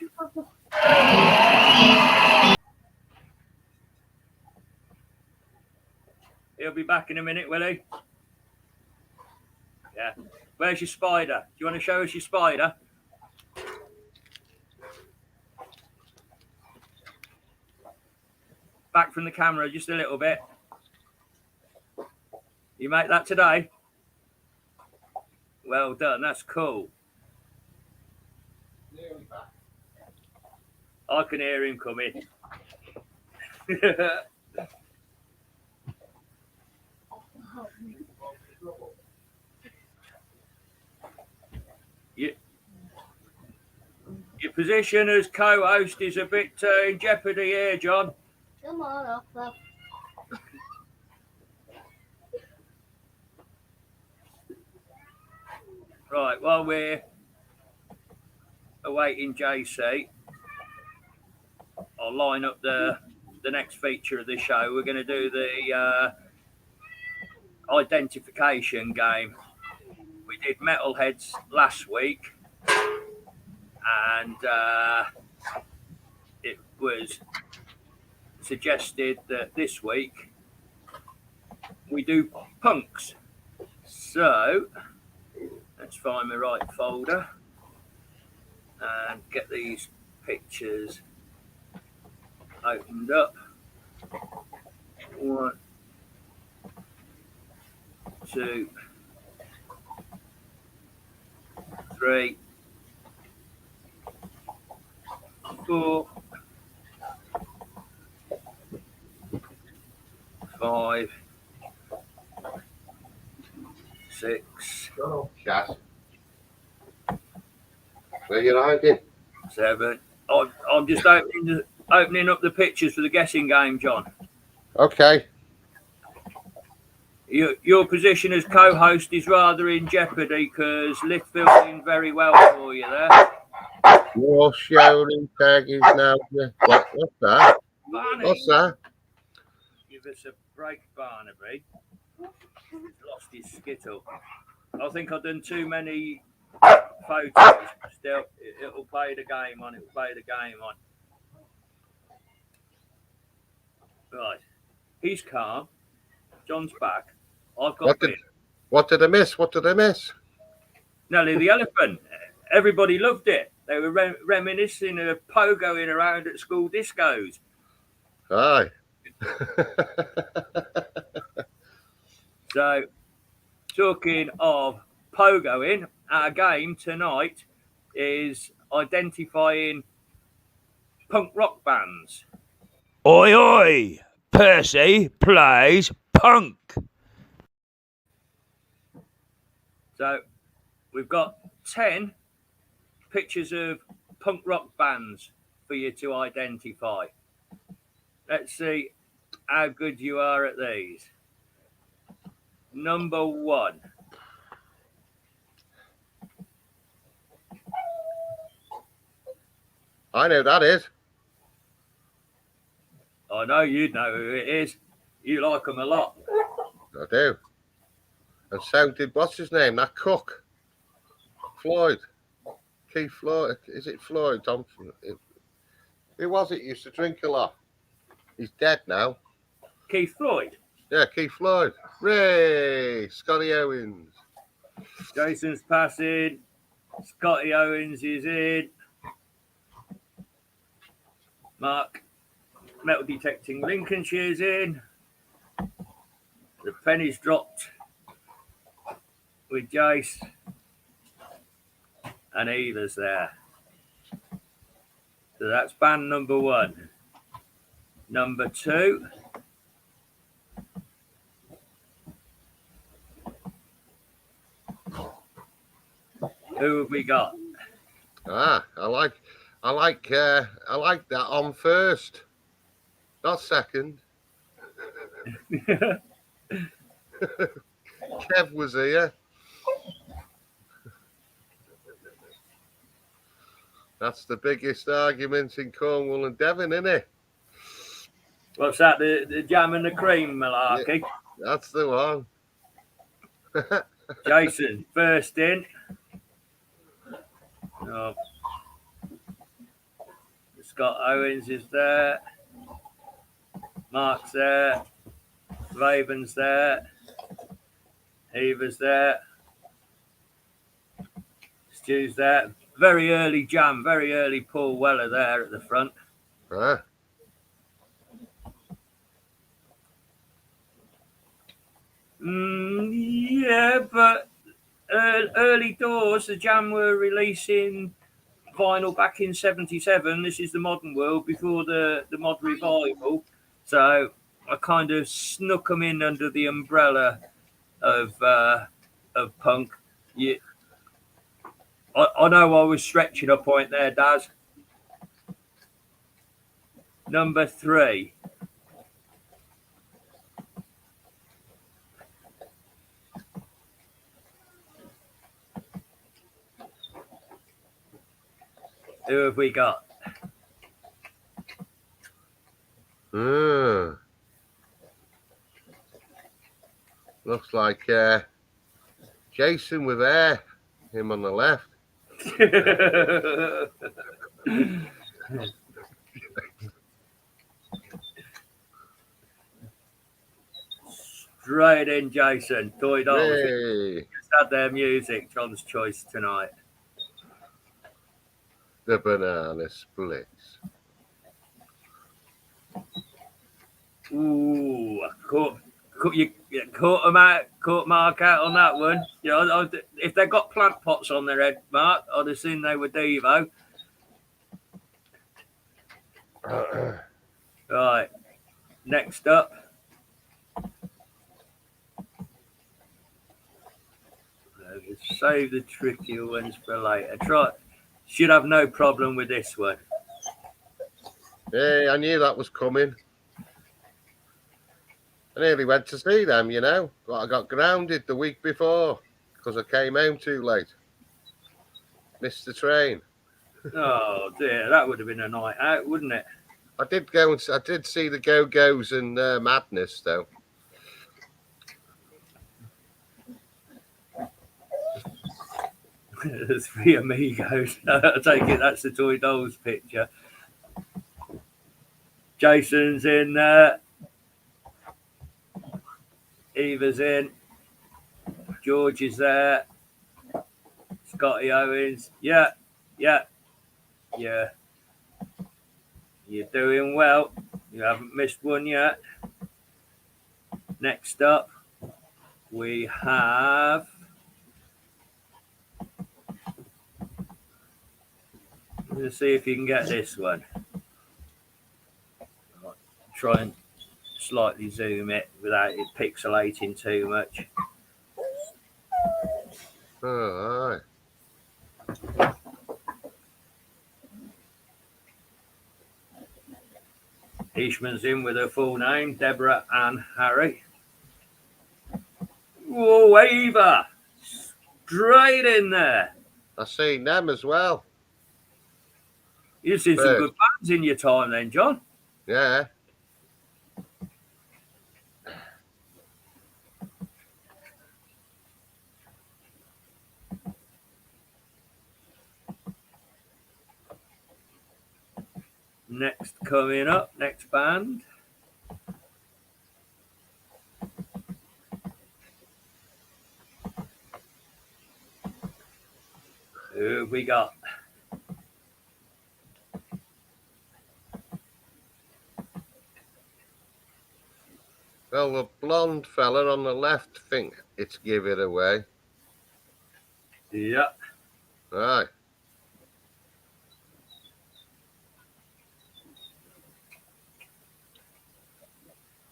[SPEAKER 1] He'll be back in a minute, will he? Yeah. Where's your spider? Do you want to show us your spider? Back from the camera just a little bit. You make that today? Well done. That's cool. I can hear him coming. Your position as co-host is a bit in jeopardy here, John.
[SPEAKER 3] Come on, Arthur.
[SPEAKER 1] Right, while we're awaiting JC, I'll line up the next feature of the show. We're going to do the identification game. We did Metalheads last week, and it was suggested that this week we do punks. So let's find the right folder and get these pictures opened up. 1, 2, 3, 4, 5, 6,
[SPEAKER 2] Chat. Where you hiding?
[SPEAKER 1] 7. I'm just opening up the pictures for the guessing game, John.
[SPEAKER 2] Okay.
[SPEAKER 1] Your position as co-host is rather in jeopardy because Littlefield doing very well for you there.
[SPEAKER 2] Your sharing tag is now. What's that?
[SPEAKER 1] Barney,
[SPEAKER 2] What's that?
[SPEAKER 1] give us a break, Barnaby. He's lost his skittle. I think I've done too many photos. Still, it'll play the game on. It'll play the game on. Right. He's calm. John's back. I've got
[SPEAKER 2] What did I miss? What did I miss?
[SPEAKER 1] Nelly the elephant. Everybody loved it. They were reminiscing of pogoing around at school discos.
[SPEAKER 2] Aye.
[SPEAKER 1] So, talking of pogoing, our game tonight is identifying punk rock bands.
[SPEAKER 4] Oi, oi! Percy plays punk.
[SPEAKER 1] So, we've got 10 pictures of punk rock bands for you to identify. Let's see how good you are at these. Number 1.
[SPEAKER 2] I know that is.
[SPEAKER 1] I know you'd know who it is. You like them a lot.
[SPEAKER 2] I do. And so did, what's his name? That cook. Floyd. Keith Floyd. Is it Floyd Thompson? Who was it? Used to drink a lot. He's dead now.
[SPEAKER 1] Keith Floyd.
[SPEAKER 2] Yeah, Keith Floyd. Ray. Scotty Owens.
[SPEAKER 1] Jason's passing. Scotty Owens is in. Mark. Metal detecting Lincolnshire's in. The penny's dropped with Jace. And Eva's there. So that's band number 1. Number 2. Who have we got?
[SPEAKER 2] I like that on first, not second. Kev was here. That's the biggest argument in Cornwall and Devon, isn't it?
[SPEAKER 1] What's that? The jam and the cream malarkey?
[SPEAKER 2] Yeah, that's the one.
[SPEAKER 1] Jason, first in. Oh. Scott Owens is there. Mark's there. Raven's there. Eva's there. Stu's there. Very early jam, very early Paul Weller there at the front.
[SPEAKER 2] Huh?
[SPEAKER 1] Yeah, but early doors, the Jam were releasing vinyl back in '77. This is the modern world before the mod revival. So I kind of snuck them in under the umbrella of punk. Yeah. I know I was stretching a point there, Daz. Number 3. Who have we got?
[SPEAKER 2] Looks like Jason with hair. Him on the left.
[SPEAKER 1] Straight in, Jason. Toy Dolls.
[SPEAKER 2] Hey.
[SPEAKER 1] Just had their music. John's choice tonight.
[SPEAKER 2] The banana splits.
[SPEAKER 1] Ooh, caught Mark out on that one. Yeah, if they got plant pots on their head, Mark, I'd have seen they were Devo. Right, next up, Save the trickier ones for later. Should have no problem with this one.
[SPEAKER 2] Yeah, I knew that was coming. I nearly went to see them, you know, but I got grounded the week before because I came home too late. Missed the train.
[SPEAKER 1] Oh dear, that would have been a night out, wouldn't it?
[SPEAKER 2] I did see the Go-Go's and Madness though.
[SPEAKER 1] The Three Amigos. I take it that's the Toy Dolls picture. Jason's in there. Eva's in. George is there. Scotty Owens. Yeah. You're doing well. You haven't missed one yet. Next up, we have let's see if you can get this one. Try and slightly zoom it without it pixelating too much.
[SPEAKER 2] Oh, aye.
[SPEAKER 1] Eastman's in with her full name, Deborah Ann Harry. Whoa, Eva! Straight in there.
[SPEAKER 2] I've seen them as well.
[SPEAKER 1] You've seen some good bands in your time then, John.
[SPEAKER 2] Yeah.
[SPEAKER 1] Next coming up, next band. Who have we got?
[SPEAKER 2] Well, the blonde fella on the left think it's Give It Away.
[SPEAKER 1] Yeah.
[SPEAKER 2] Right.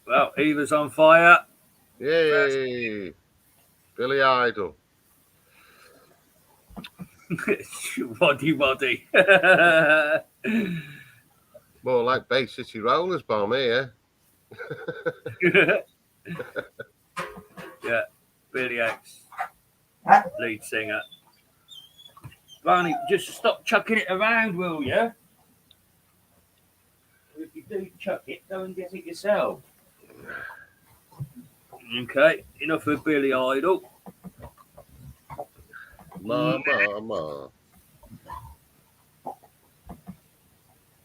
[SPEAKER 1] Well, Eva's on fire.
[SPEAKER 2] Yay. Billy Idol.
[SPEAKER 1] Waddy.
[SPEAKER 2] More like Bay City Rollers Bomb here.
[SPEAKER 1] Yeah, Billy X, lead singer. Barney, just stop chucking it around, will you? If you do chuck it, go and get it yourself. Okay, enough of Billy Idol.
[SPEAKER 2] Ma.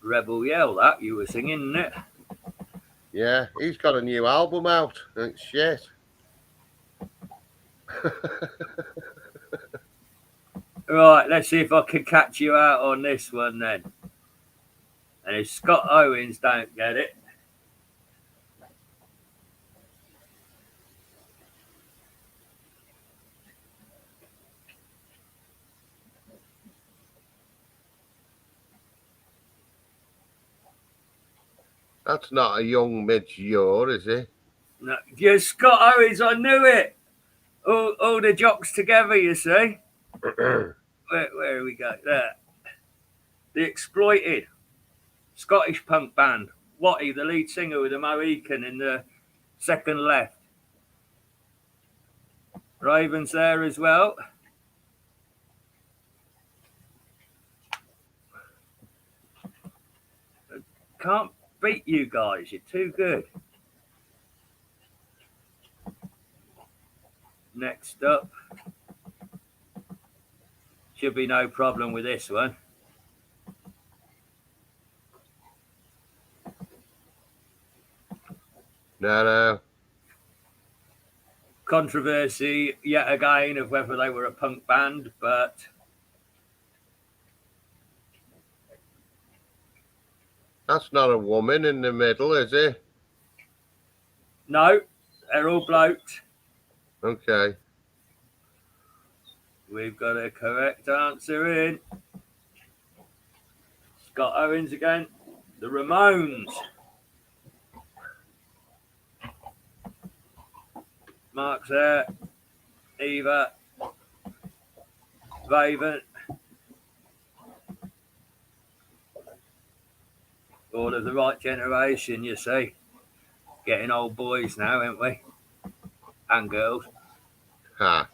[SPEAKER 1] Rebel Yell, that you were singing, isn't it?
[SPEAKER 2] Yeah, he's got a new album out. It's shit.
[SPEAKER 1] Right, let's see if I can catch you out on this one then. And if Scott Owens don't get it,
[SPEAKER 2] That's not a young Midge Ure, is he?
[SPEAKER 1] no, yeah, Scott Owens, I knew it. All the jocks together, you see. Where we go? There. The Exploited, Scottish punk band. Watty, the lead singer with the Mohican in the second left. Raven's there as well. Can't beat you guys. You're too good. Next up. Should be no problem with this one.
[SPEAKER 2] No.
[SPEAKER 1] Controversy yet again of whether they were a punk band, but
[SPEAKER 2] That's not a woman in the middle, is it?
[SPEAKER 1] no, they're all blokes.
[SPEAKER 2] Okay.
[SPEAKER 1] We've got a correct answer in. Scott Owens again. The Ramones. Mark's there. Eva. Raven. All of the right generation, you see. Getting old boys now, ain't we? And girls.
[SPEAKER 2] Ha.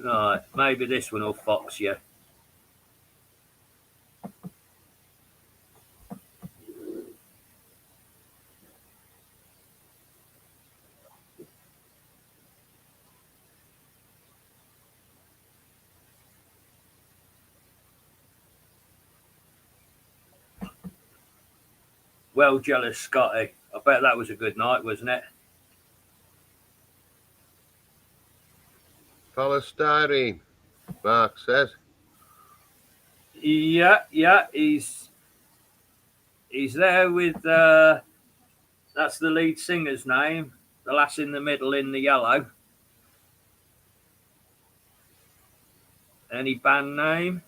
[SPEAKER 1] Right, maybe this one will fox you. Well, jealous Scotty. I bet that was a good night, wasn't it?
[SPEAKER 2] Polystyrene, Mark says.
[SPEAKER 1] Yeah, he's there with that's the lead singer's name, the lass in the middle in the yellow. Any band name?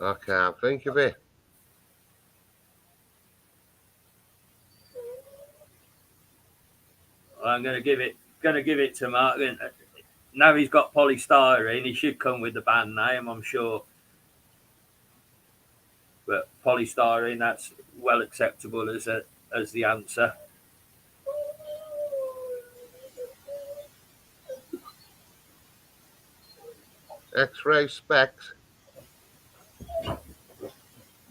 [SPEAKER 2] I can't think of it.
[SPEAKER 1] I'm gonna give it to Mark. Now he's got Polystyrene, he should come with the band name, I'm sure. But Polystyrene, that's well acceptable as the answer.
[SPEAKER 2] X-ray specs.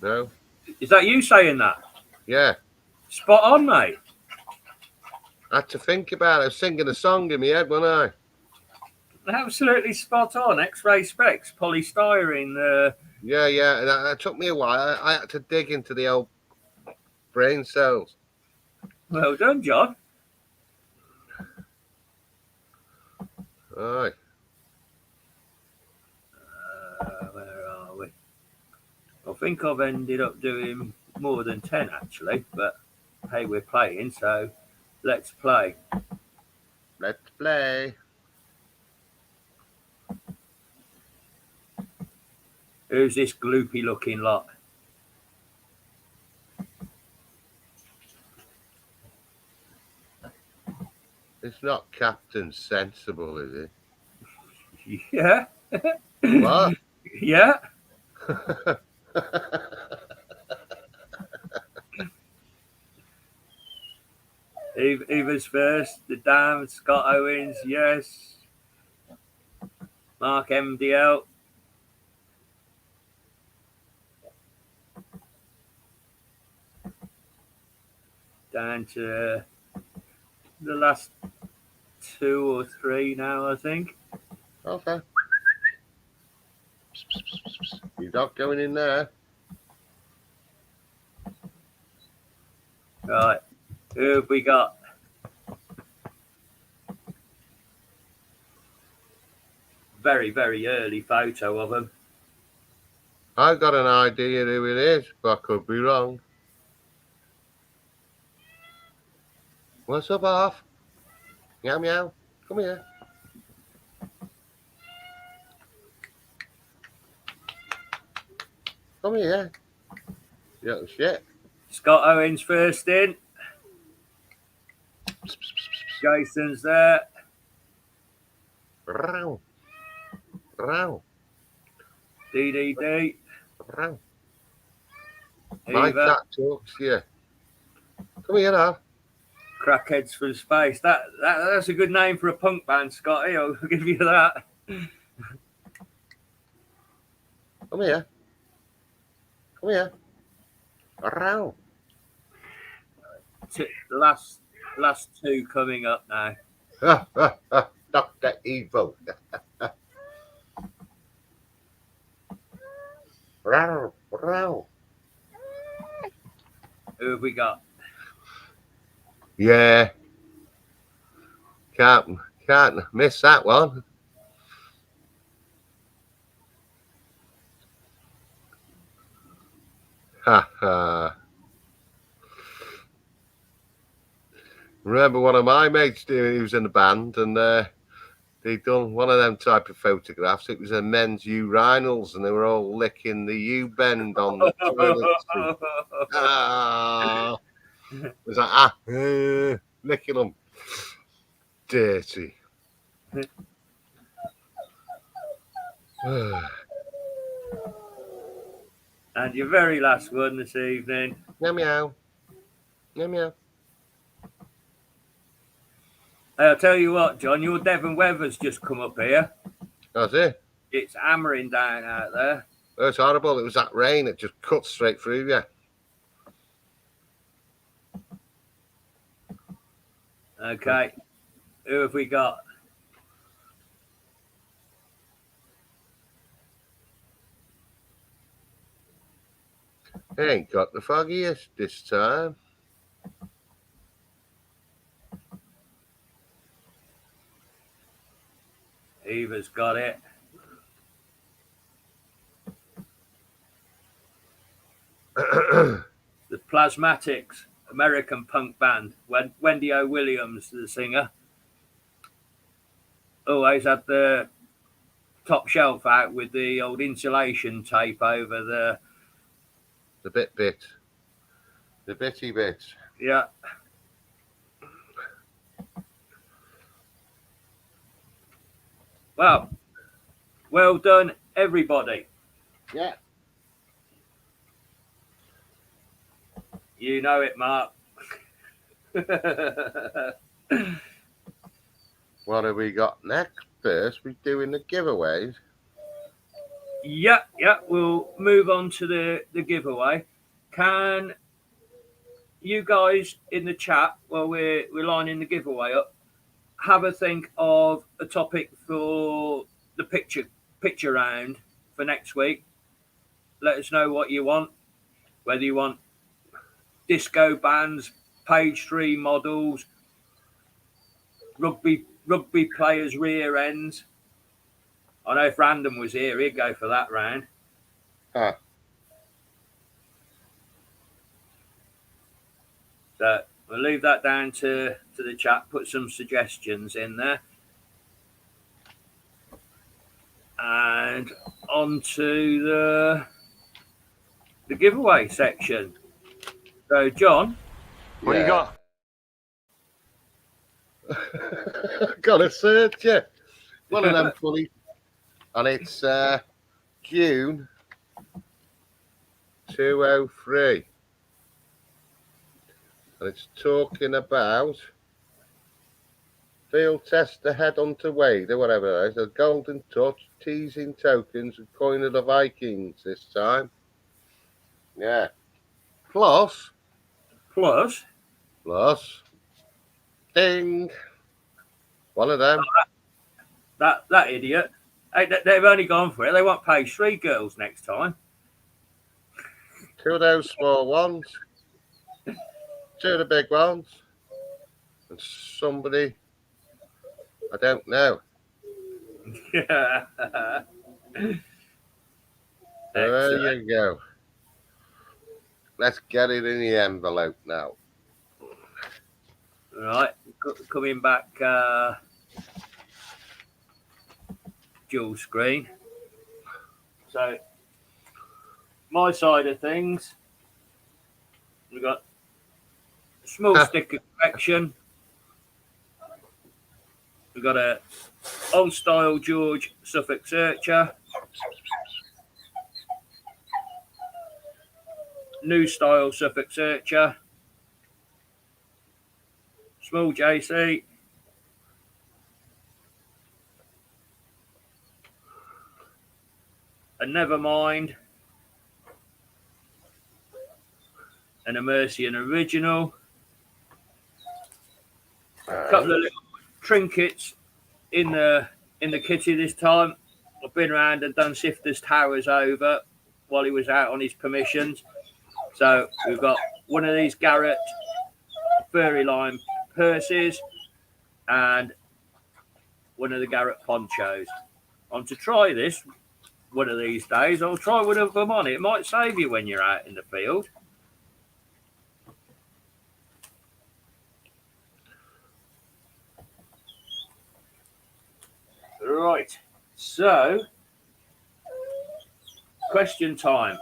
[SPEAKER 2] No.
[SPEAKER 1] Is that you saying that?
[SPEAKER 2] Yeah.
[SPEAKER 1] Spot on, mate.
[SPEAKER 2] I had to think about it. I was singing a song in my head, wasn't I?
[SPEAKER 1] Absolutely spot on. X-ray specs, polystyrene.
[SPEAKER 2] Yeah. That took me a while. I had to dig into the old brain cells.
[SPEAKER 1] Well done, John.
[SPEAKER 2] Aye.
[SPEAKER 1] Where are we? I think I've ended up doing more than 10 actually, but hey, we're playing, so let's play.
[SPEAKER 2] Let's play.
[SPEAKER 1] Who's this gloopy looking lot?
[SPEAKER 2] It's not Captain Sensible, is it?
[SPEAKER 1] Yeah.
[SPEAKER 2] What?
[SPEAKER 1] Yeah. Eva's first, the Dam, Scott Owens, yes. Mark MDL. Down to the last 2 or 3 now, I think.
[SPEAKER 2] Okay. You're not going in there.
[SPEAKER 1] Right. Who have we got? Very, very early photo of him.
[SPEAKER 2] I've got an idea who it is, but I could be wrong. What's up, off? Meow meow. Come here. Come here. You little shit.
[SPEAKER 1] Scott Owens first in. Jason's there.
[SPEAKER 2] Row. Row.
[SPEAKER 1] DDD.
[SPEAKER 2] Row. My
[SPEAKER 1] Eva.
[SPEAKER 2] cat talks to you. Come here now.
[SPEAKER 1] Crackheads from Space. That's a good name for a punk band, Scotty. I'll give you that.
[SPEAKER 2] Come here. Come here. Row.
[SPEAKER 1] The last 2 coming up now.
[SPEAKER 2] Dr. Evil. Row. Row.
[SPEAKER 1] Who have we got?
[SPEAKER 2] Yeah. Can't miss that one. Ha ha. Remember one of my mates doing, he was in a band, and They'd done one of them type of photographs. It was a men's urinals, and they were all licking the U-bend on the toilet seat. Ah, it was like licking them. Dirty.
[SPEAKER 1] And your very last one this evening.
[SPEAKER 2] Meow meow. Meow meow.
[SPEAKER 1] I'll tell you what, John, your Devon weather's just come up here.
[SPEAKER 2] That's it.
[SPEAKER 1] It's hammering down out there.
[SPEAKER 2] Oh, it's horrible. It was that rain. It just cut straight through you.
[SPEAKER 1] Okay. Who have we got?
[SPEAKER 2] They ain't got the foggiest this time.
[SPEAKER 1] Eva's got it. The Plasmatics, American punk band. Wendy O. Williams, the singer, always had the top shelf out with the old insulation tape over the
[SPEAKER 2] The bitty bit.
[SPEAKER 1] Yeah. Well done, everybody.
[SPEAKER 2] Yeah.
[SPEAKER 1] You know it, Mark.
[SPEAKER 2] What have we got next? First, we're doing the giveaways.
[SPEAKER 1] Yeah, we'll move on to the giveaway. Can you guys in the chat, while we're lining the giveaway up, have a think of a topic for the picture round for next week? Let us know what you want, whether you want disco bands, page 3 models, rugby players' rear ends. I know if Random was here, he'd go for that round. So we'll leave that down to the chat, put some suggestions in there. And on to the giveaway section. So, John.
[SPEAKER 4] What you got?
[SPEAKER 2] Got a search, yeah. One of them funny. And it's June 203. And it's talking about field test the headhunter Wade or whatever it is. A golden touch, teasing tokens, and coin of the Vikings this time. Yeah. Plus. Ding. One of them.
[SPEAKER 1] That idiot. They've only gone for it. They want page 3 girls next time.
[SPEAKER 2] 2 of those small ones. 2 of the big ones. And somebody I don't know.
[SPEAKER 1] Yeah.
[SPEAKER 2] There you go. Let's get it in the envelope now.
[SPEAKER 1] Right, coming back dual screen. So my side of things, we've got a small sticker collection. We've got a old style George Suffolk Searcher, new style Suffolk Searcher, small JC, a Nevermind, and a Mercian original. A couple of little trinkets in the kitty this time. I've been around and done Sifter's Towers over while he was out on his permissions. So we've got one of these Garrett furry line Percy's and one of the Garrett ponchos. I'm to try this one of these days. I'll try one of them on. It might save you when you're out in the field. So, question time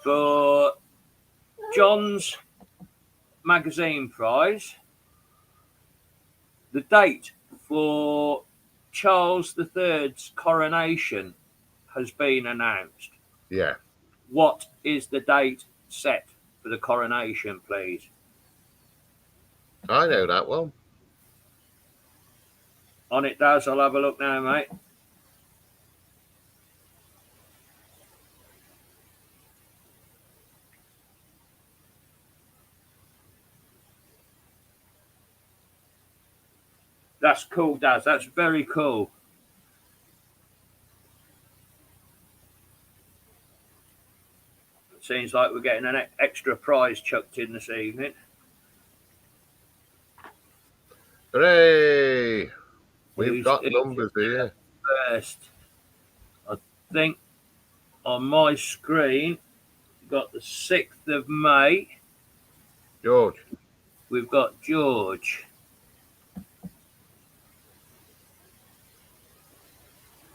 [SPEAKER 1] for John's magazine prize. The date for Charles III's coronation has been announced.
[SPEAKER 2] Yeah.
[SPEAKER 1] What is the date set for the coronation, please?
[SPEAKER 2] I know that one.
[SPEAKER 1] On it, Daz. I'll have a look now, mate. That's cool, Daz. That's very cool. Seems like we're getting an extra prize chucked in this evening.
[SPEAKER 2] Hooray! We've
[SPEAKER 1] Who's
[SPEAKER 2] got numbers here.
[SPEAKER 1] first? I think on my screen, we've got the 6th of May.
[SPEAKER 2] George.
[SPEAKER 1] We've got George.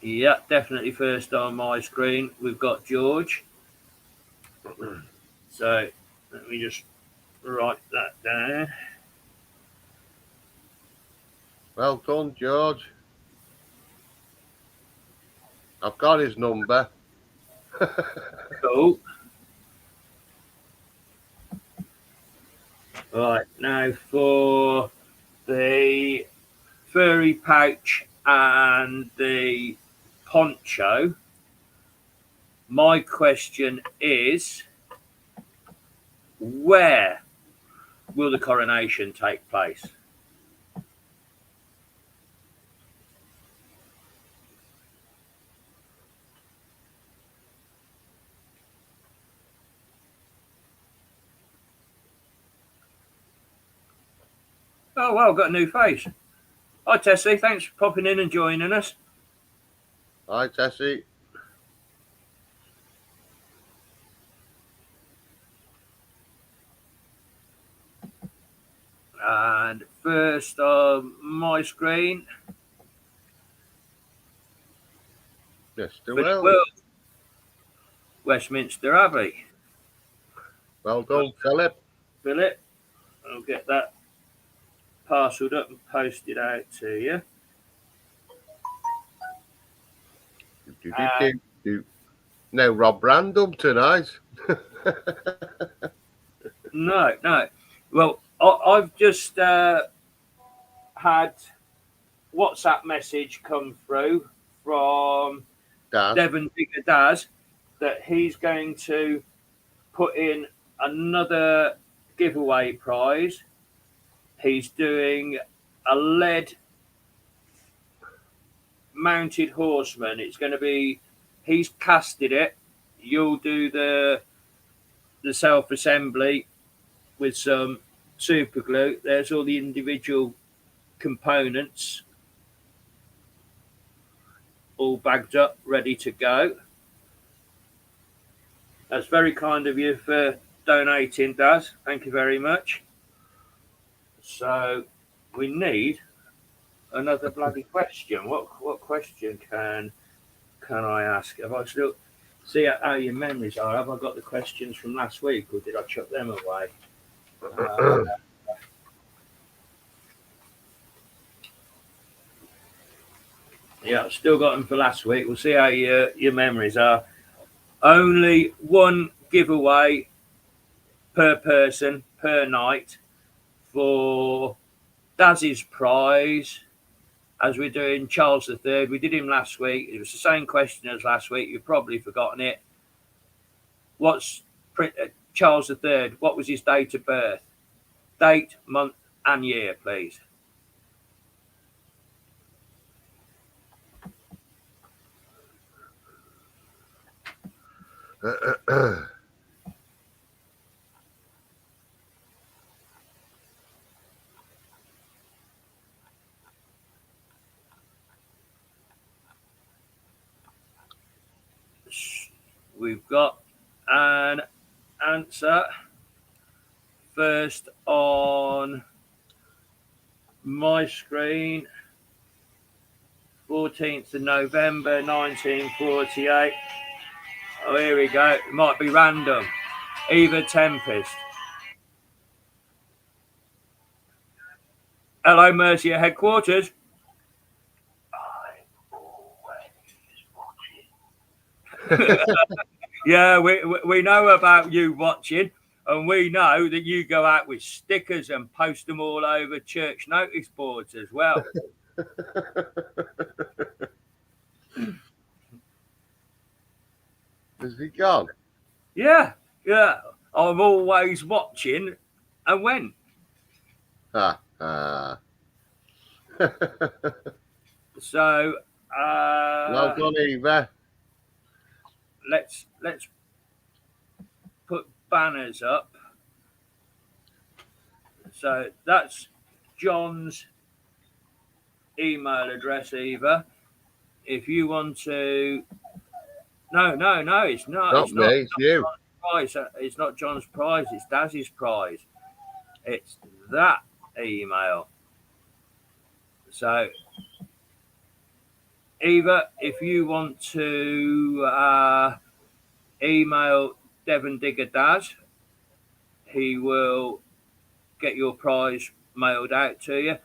[SPEAKER 1] Yeah, definitely first on my screen. We've got George. So let me just write that down.
[SPEAKER 2] Well done, George. I've got his number.
[SPEAKER 1] Cool. Right, now for the furry pouch and the poncho, my question is, where will the coronation take place? Oh, well, got a new face. Hi, Tessie. Thanks for popping in and joining us.
[SPEAKER 2] Hi, Tessie.
[SPEAKER 1] And first on my screen,
[SPEAKER 2] Mr.
[SPEAKER 1] Well,
[SPEAKER 2] Will.
[SPEAKER 1] Westminster Abbey.
[SPEAKER 2] Well done, Philip.
[SPEAKER 1] Philip, I'll get that parcelled up and posted out to you.
[SPEAKER 2] No Rob Random tonight.
[SPEAKER 1] No. Well, I've just had WhatsApp message come through from
[SPEAKER 2] Dad.
[SPEAKER 1] Devon Digger Daz that he's going to put in another giveaway prize. He's doing a lead mounted horseman. It's going to be, he's casted it. You'll do the self-assembly with some super glue. There's all the individual components all bagged up, ready to go. That's very kind of you for donating, Daz. Thank you very much. So we need another bloody question. What question can I ask? Have I still see how your memories are? Have I got the questions from last week, or did I chuck them away? Yeah, I've still got them for last week. We'll see how your memories are. Only one giveaway per person per night for Daz's prize. As we're doing Charles III, we did him last week. It was the same question as last week. You've probably forgotten it. What's Charles III? What was his date of birth? Date, month, and year, please. We've got an answer first on my screen 14th of November 1948. Oh, here we go. It might be random. Eva Tempest. Hello, Mercian headquarters. Yeah, we know about you watching, and we know that you go out with stickers and post them all over church notice boards as well.
[SPEAKER 2] Has he gone?
[SPEAKER 1] Yeah. I'm always watching and when.
[SPEAKER 2] Ah.
[SPEAKER 1] So
[SPEAKER 2] Well done, Eva.
[SPEAKER 1] let's put banners up. So that's John's email address, Eva. If you want to, no, it's not.
[SPEAKER 2] Not me, it's you.
[SPEAKER 1] Prize. It's not John's prize. It's Daz's prize. It's that email. So, Eva, if you want to email Devon Digger Daz, he will get your prize mailed out to you.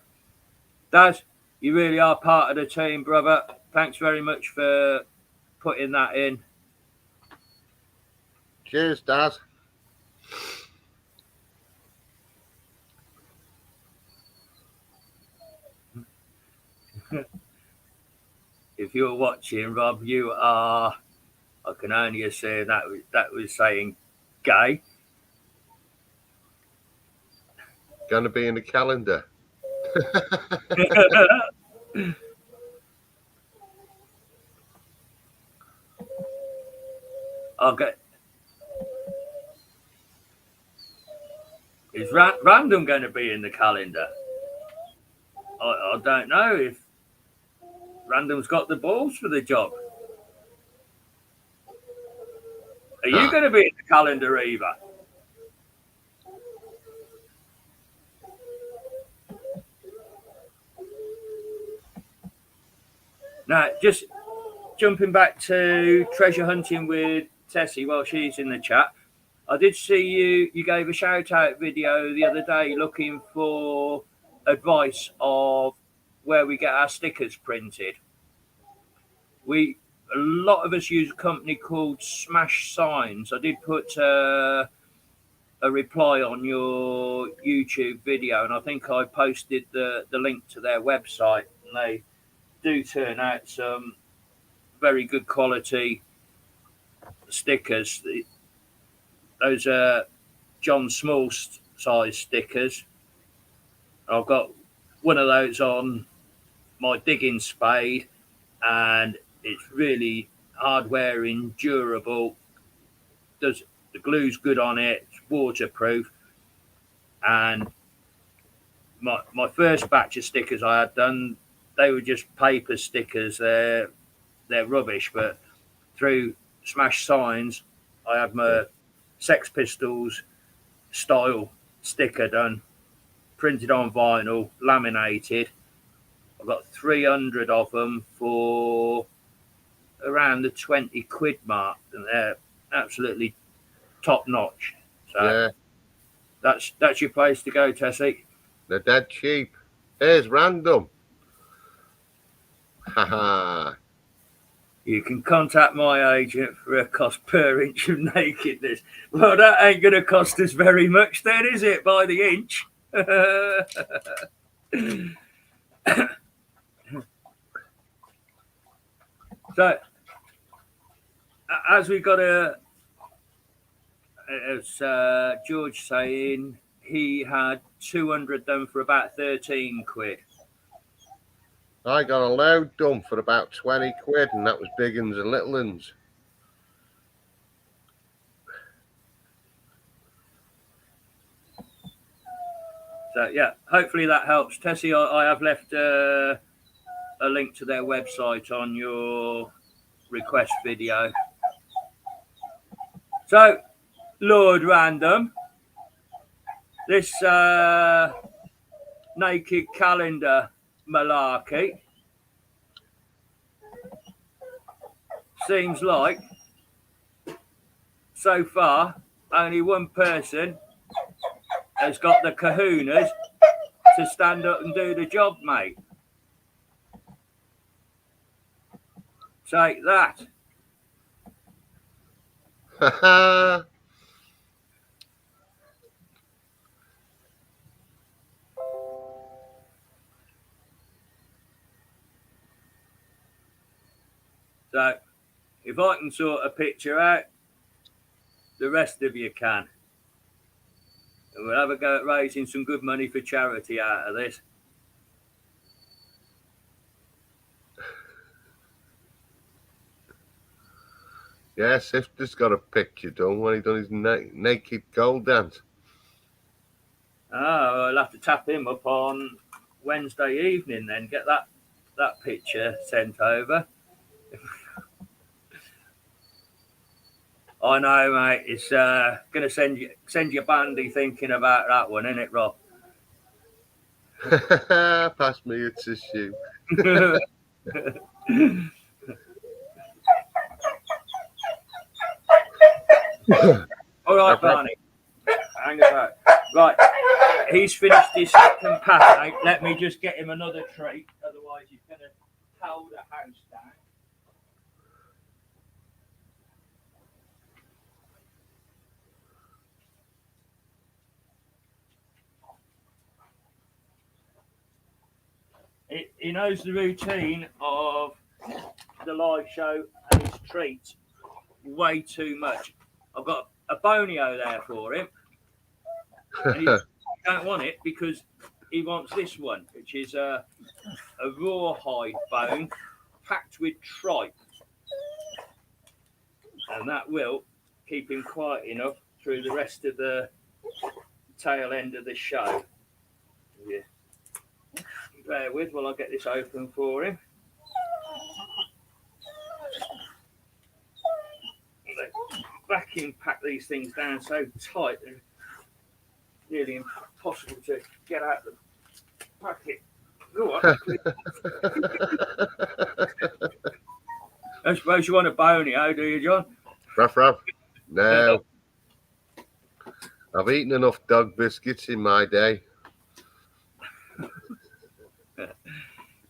[SPEAKER 1] Daz, you really are part of the team, brother. Thanks very much for putting that in.
[SPEAKER 2] Cheers, Daz.
[SPEAKER 1] If you're watching, Rob, you are, I can only assume that was saying gay.
[SPEAKER 2] Gonna be in the calendar.
[SPEAKER 1] Okay. Is random going to be in the calendar? I don't know if random's got the balls for the job. Are you going to be in the calendar, Eva? Now, just jumping back to treasure hunting with Tessie while she's in the chat. I did see you gave a shout out video the other day looking for advice of where we get our stickers printed. A lot of us use a company called Smash Signs. I did put a reply on your YouTube video, and I think I posted the link to their website, and they do turn out some very good quality stickers. Those are John Small size stickers. I've got one of those on my digging spade, and it's really hard wearing, durable. The glue's good on it, it's waterproof. And my first batch of stickers I had done, they were just paper stickers. They're rubbish, but through Smash Signs, I had my Sex Pistols style sticker done, printed on vinyl, laminated. I've got 300 of them for around the 20 quid mark, and they're absolutely top notch. So
[SPEAKER 2] Yeah,
[SPEAKER 1] that's your place to go, Tessie.
[SPEAKER 2] they're dead cheap. Here's random. Haha.
[SPEAKER 1] You can contact my agent for a cost per inch of nakedness. Well, that ain't going to cost us very much then, is it, by the inch? So, as we got as George saying, he had 200 done for about 13 quid.
[SPEAKER 2] I got a load done for about 20 quid, and that was big uns and little uns.
[SPEAKER 1] So, yeah, hopefully that helps. Tessie, I have left a link to their website on your request video. So, Lord Random, this naked calendar malarkey, seems like so far only one person has got the kahunas to stand up and do the job, mate. Take that. So, if I can sort a picture out, the rest of you can. And we'll have a go at raising some good money for charity out of this.
[SPEAKER 2] Yeah, Sifter's got a picture done when he done his naked gold dance.
[SPEAKER 1] Oh, I'll have to tap him up on Wednesday evening then, get that picture sent over. I know, mate. It's gonna send you bandy thinking about that one, isn't it, Rob?
[SPEAKER 2] Pass me a tissue.
[SPEAKER 1] All right, Barney. Hang about. Right, he's finished his second pate. Let me just get him another treat, otherwise he's gonna hold the house down. He knows the routine of the live show and his treats way too much. I've got a bonio there for him. And he don't want it because he wants this one, which is a rawhide bone packed with tripe. And that will keep him quiet enough through the rest of the tail end of the show. Yeah. Bear with while I get this open for him. They vacuum pack these things down so tight they're nearly impossible to get out of the packet. Go on. I suppose you want a bonio, do you, John?
[SPEAKER 2] Ruff. No. I've eaten enough dog biscuits in my day.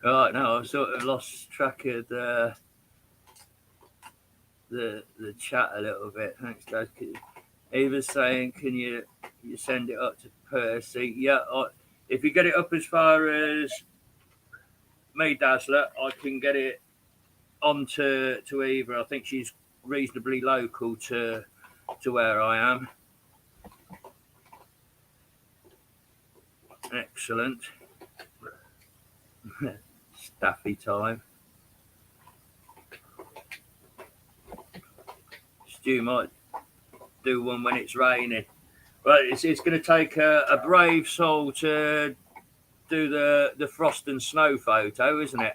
[SPEAKER 1] Right, no, I've sort of lost track of the chat a little bit. Thanks, Dad. He was saying, can you send it up to Percy? Yeah, if you get it up as far as me, Dazzler, I can get it onto Eva. I think she's reasonably local to where I am. Excellent. Staffy time. Stu might do one when it's raining. Well, it's going to take a brave soul to do the frost and snow photo, isn't it?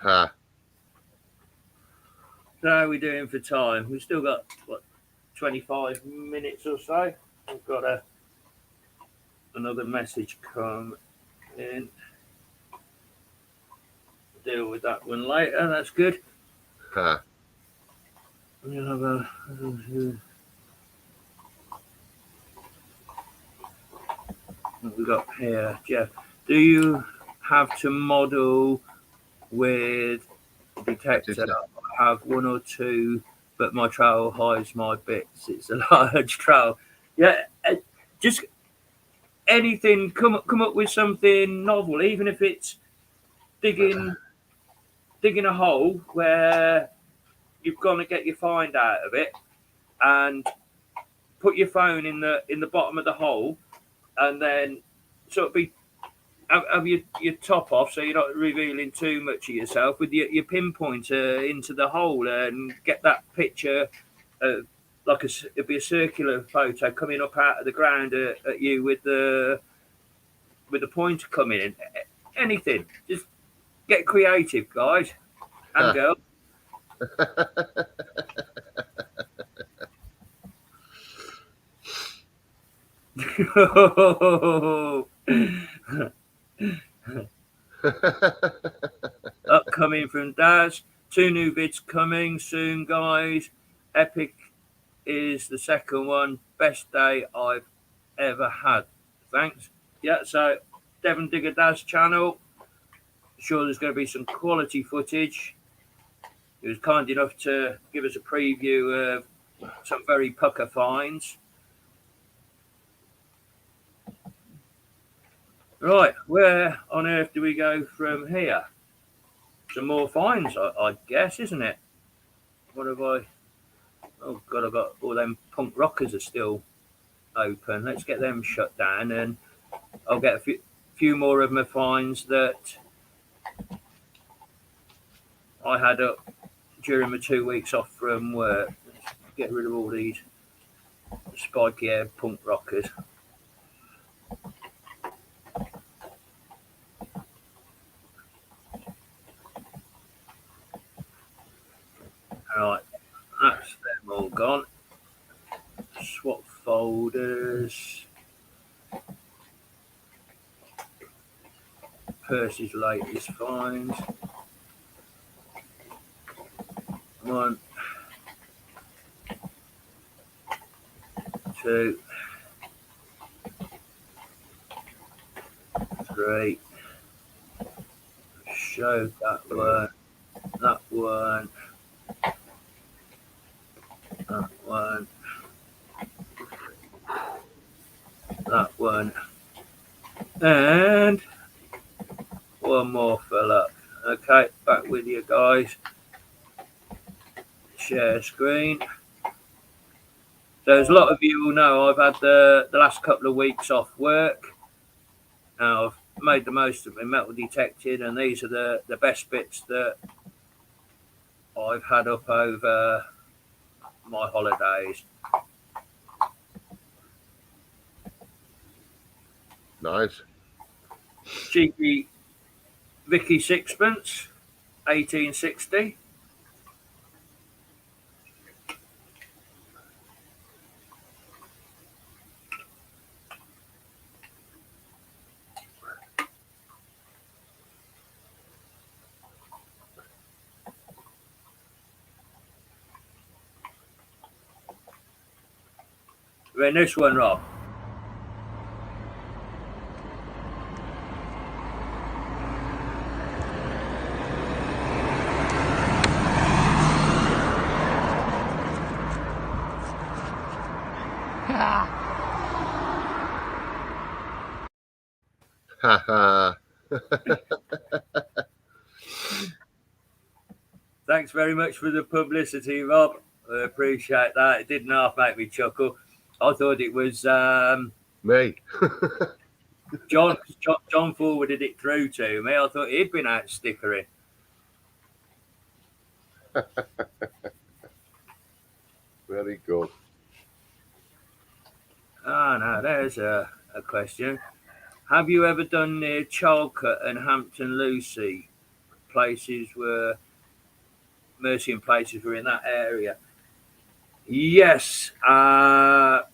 [SPEAKER 2] Ha.
[SPEAKER 1] So how are we doing for time? We've still got, 25 minutes or so. We've got another message come in. Deal with that one later. That's good.
[SPEAKER 2] Ha.
[SPEAKER 1] We'll have what we got here, Jeff. Do you have to model with detector? I have one or two, but my trowel hides my bits. It's a large trowel. Yeah, just anything. Come up with something novel, even if it's digging a hole where you've got to get your find out of it, and put your phone in the bottom of the hole, and then sort of have your top off so you're not revealing too much of yourself with your pinpointer into the hole, and get that picture like it'd be a circular photo coming up out of the ground at you with the pointer coming in. Anything, just get creative, guys and girls. Upcoming from Daz, 2 new vids coming soon, guys. Epic is the second one. Best day I've ever had. Thanks. Yeah, so Devon Digger Daz channel. Sure there's going to be some quality footage. He was kind enough to give us a preview of some very pucker finds. Right, where on earth do we go from here? Some more finds, I guess, isn't it? What have I... Oh, God, I've got all them punk rockers are still open. Let's get them shut down, and I'll get a few more of my finds that I had up during my 2 weeks off from work. Let's get rid of all these spiky hair punk rockers. Right, that's them all gone. Swap folders. Percy's latest finds. 1, 2, 3. Showed that one. That one. That one. That one. And one more fill up. Okay, back with you guys. Share screen. So as a lot of you will know, I've had the last couple of weeks off work. Now I've made the most of my metal detecting, and these are the best bits that I've had up over my holidays.
[SPEAKER 2] Nice.
[SPEAKER 1] Cheeky Vicky sixpence, 1860. Then this one, Rob.
[SPEAKER 2] Haha.
[SPEAKER 1] Thanks very much for the publicity, Rob. I appreciate that. It didn't half make me chuckle. I thought it was
[SPEAKER 2] Me.
[SPEAKER 1] John forwarded it through to me. I thought he'd been out stickering.
[SPEAKER 2] Very good.
[SPEAKER 1] Ah, no, there's a question. Have you ever done near Chalcott and Hampton Lucy? Places were Mercian places were in that area. Yes, the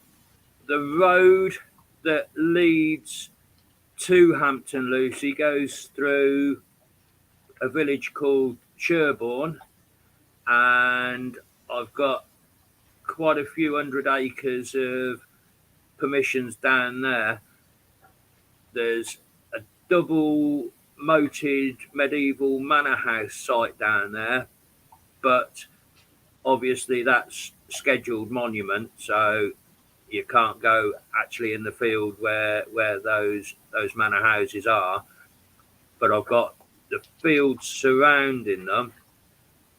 [SPEAKER 1] road that leads to Hampton Lucy goes through a village called Sherborne, and I've got quite a few 100 acres of permissions down there. There's a double moated medieval manor house site down there, but obviously that's scheduled monument, so you can't go actually in the field where those manor houses are. But I've got the fields surrounding them.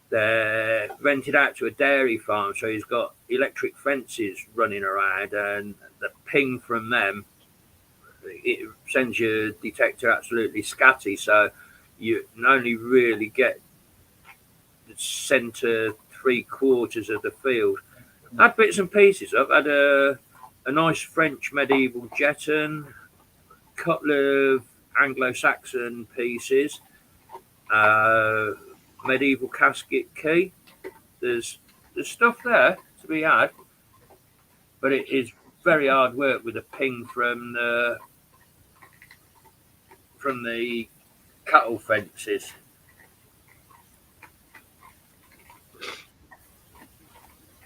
[SPEAKER 1] They're rented out to a dairy farm, so he's got electric fences running around, and the ping from them, it sends your detector absolutely scatty, so you can only really get the centre 3/4 of the field. I had bits and pieces. I've had a nice French medieval jetton, a couple of Anglo-Saxon pieces, medieval casket key. There's stuff there to be had, but it is very hard work with a ping from the cattle fences.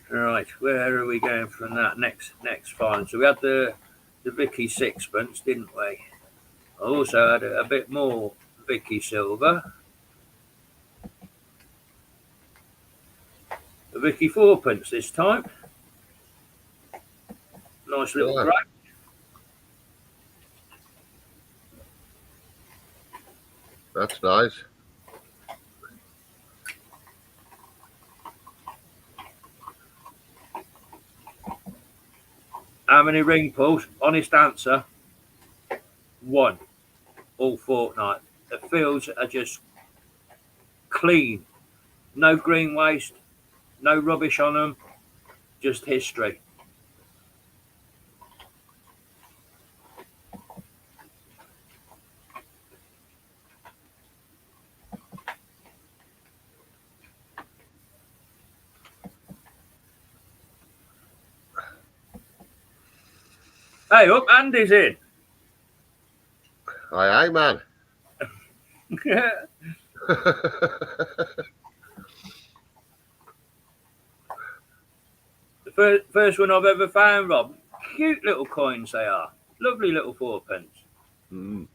[SPEAKER 1] Right, where are we going from that next find? So we had the Vicky sixpence, didn't we? I also had a bit more Vicky silver. The Vicky fourpence this time. Nice little
[SPEAKER 2] Yeah.
[SPEAKER 1] break.
[SPEAKER 2] That's nice.
[SPEAKER 1] How many ring pulls? Honest answer, 1 all fortnight. The fields are just clean. No green waste, no rubbish on them, just history. Hey, up, Andy's in.
[SPEAKER 2] Aye, man.
[SPEAKER 1] The first one I've ever found, Rob. Cute little coins they are. Lovely little fourpence.
[SPEAKER 2] Mm.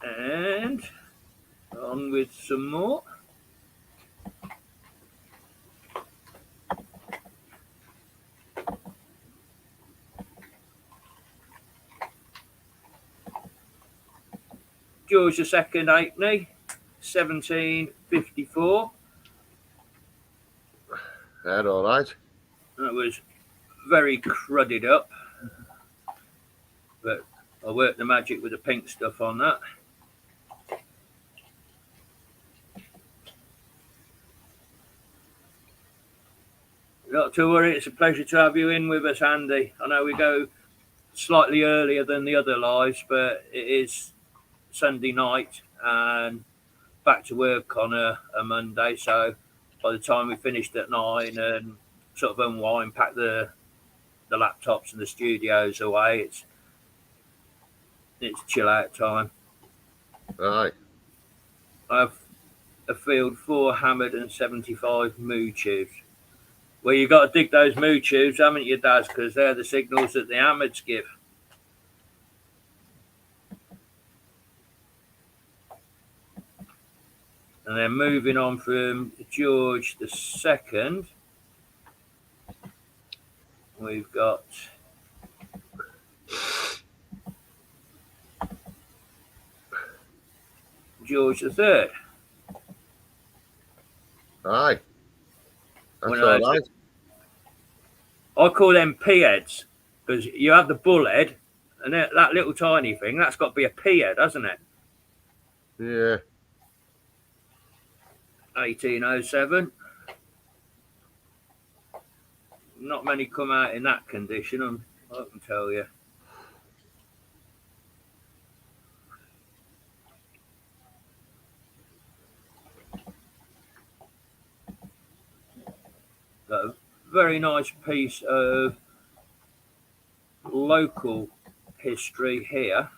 [SPEAKER 1] And on with some more. George II halfpenny, 1754.
[SPEAKER 2] That all right.
[SPEAKER 1] That was very crudded up, but I worked the magic with the pink stuff on that. Not to worry, it's a pleasure to have you in with us, Andy. I know we go slightly earlier than the other lives, but it is Sunday night and back to work on a Monday. So by the time we finished at 9 and sort of unwind, pack the laptops and the studios away, it's chill out time.
[SPEAKER 2] Right.
[SPEAKER 1] I've afield 4 hammered and 75 moo tubes. Well, you've got to dig those moo tubes, haven't you, Daz? Because they're the signals that the hammers give. And then moving on from George II, we've got George III.
[SPEAKER 2] Aye. That's
[SPEAKER 1] One
[SPEAKER 2] all
[SPEAKER 1] of those-
[SPEAKER 2] right.
[SPEAKER 1] I call them P heads because you have the bull head and that little tiny thing, that's got to be a P head, hasn't it?
[SPEAKER 2] Yeah.
[SPEAKER 1] 1807. Not many come out in that condition, I can tell you. Got a very nice piece of local history here.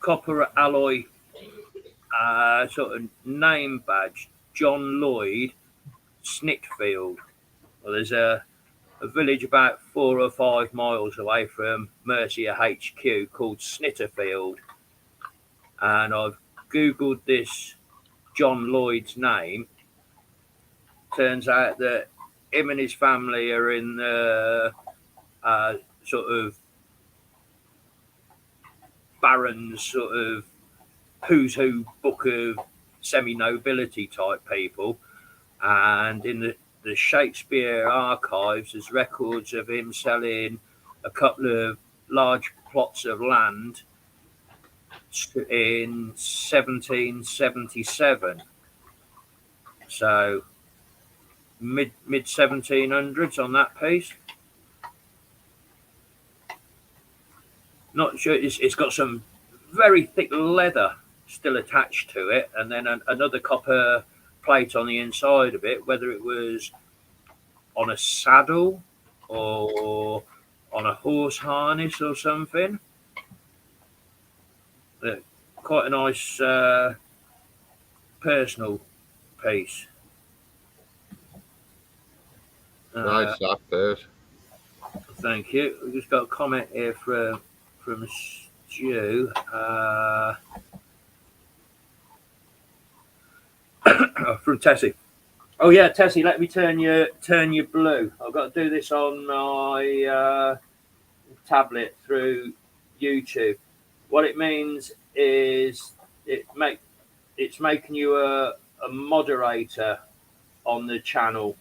[SPEAKER 1] Copper alloy sort of name badge, John Lloyd, Snitfield. Well, there's a village about 4 or 5 miles away from Mercian HQ called Snitterfield. And I've Googled this John Lloyd's name. Turns out that him and his family are in the sort of barons, sort of who's who book of semi-nobility type people. And in the Shakespeare archives, there's records of him selling a couple of large plots of land in 1777. So mid 1700s on that piece. Not sure. It's got some very thick leather still attached to it, and then another copper plate on the inside of it. Whether it was on a saddle or on a horse harness or something. Quite a nice personal piece.
[SPEAKER 2] Nice that, Bert.
[SPEAKER 1] Thank you. We've just got a comment here from Stu. From Tessie. Oh yeah, Tessie, let me turn you blue. I've got to do this on my tablet through YouTube. What it means is it's making you a moderator on the channel,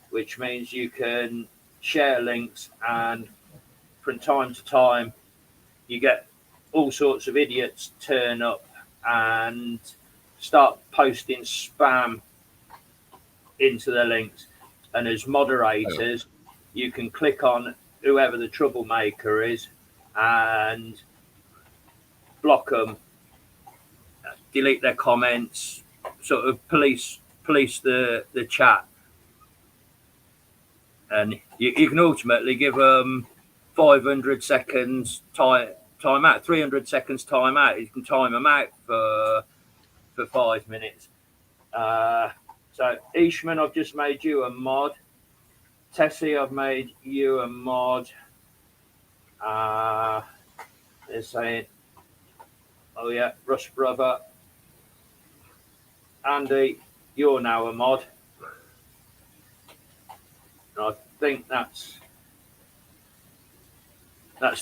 [SPEAKER 1] which means you can share links, and from time to time you get all sorts of idiots turn up and start posting spam into the links, and as moderators you can click on whoever the troublemaker is and block them, delete their comments, sort of police the chat, and you can ultimately give them 500 seconds time out, 300 seconds time out. You can time them out for 5 minutes. So Ishman, I've just made you a mod. Tessie, I've made you a mod. They're saying, oh yeah, Rush Brother. Andy, you're now a mod. And I think that's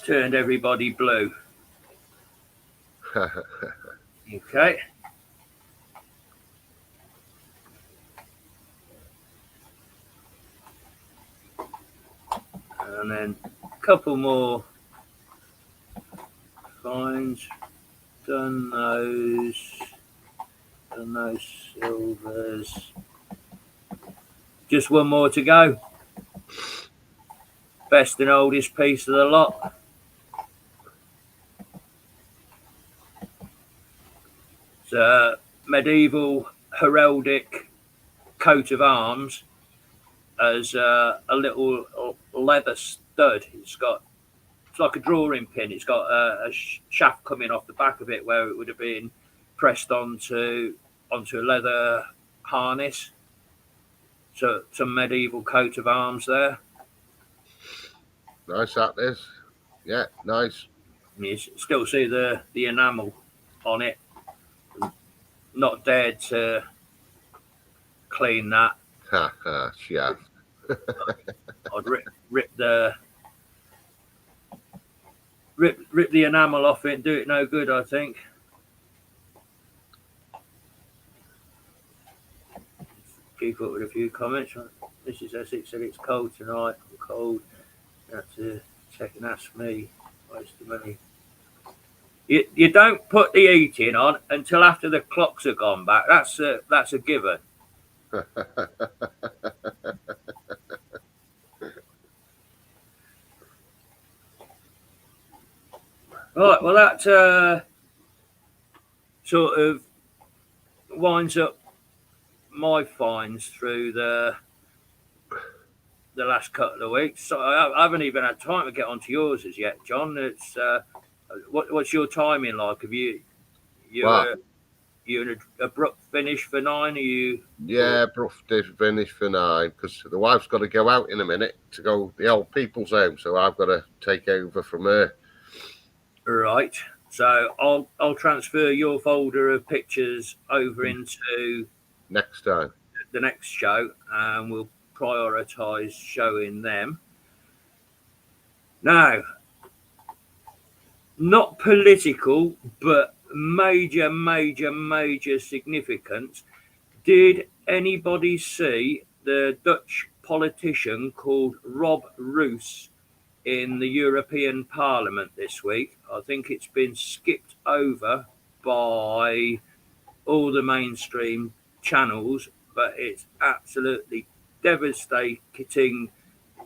[SPEAKER 1] turned everybody blue. Okay. And then a couple more finds. Done those silvers. Just one more to go. Best and oldest piece of the lot. It's a medieval heraldic coat of arms as a little leather stud. It's like a drawing pin. It's got a shaft coming off the back of it where it would have been pressed onto a leather harness. So some medieval coat of arms there.
[SPEAKER 2] Nice that is. Yeah, nice.
[SPEAKER 1] You still see the enamel on it. Not dared to clean that.
[SPEAKER 2] Yeah.
[SPEAKER 1] I'd rip the enamel off it and do it no good, I think. Keep up with a few comments. Mrs. Essex said it's cold tonight. I'm cold. That's a second. That's me. Waste of money. You don't put the heating on until after the clocks have gone back. That's a given. Right, well, that sort of winds up my finds through the last couple of weeks. So I haven't even had time to get onto yours as yet, John. It's what's your timing like? Have you an abrupt finish for 9? Are you?
[SPEAKER 2] Yeah, abrupt finish for 9 because the wife's got to go out in a minute to go the old people's home, so I've got to take over from her.
[SPEAKER 1] Right. So I'll transfer your folder of pictures over into
[SPEAKER 2] next time,
[SPEAKER 1] the next show, and we'll prioritise showing them. Now, not political, but major significance. Did anybody see the Dutch politician called Rob Roos in the European Parliament this week? I think it's been skipped over by all the mainstream channels, but it's absolutely devastating,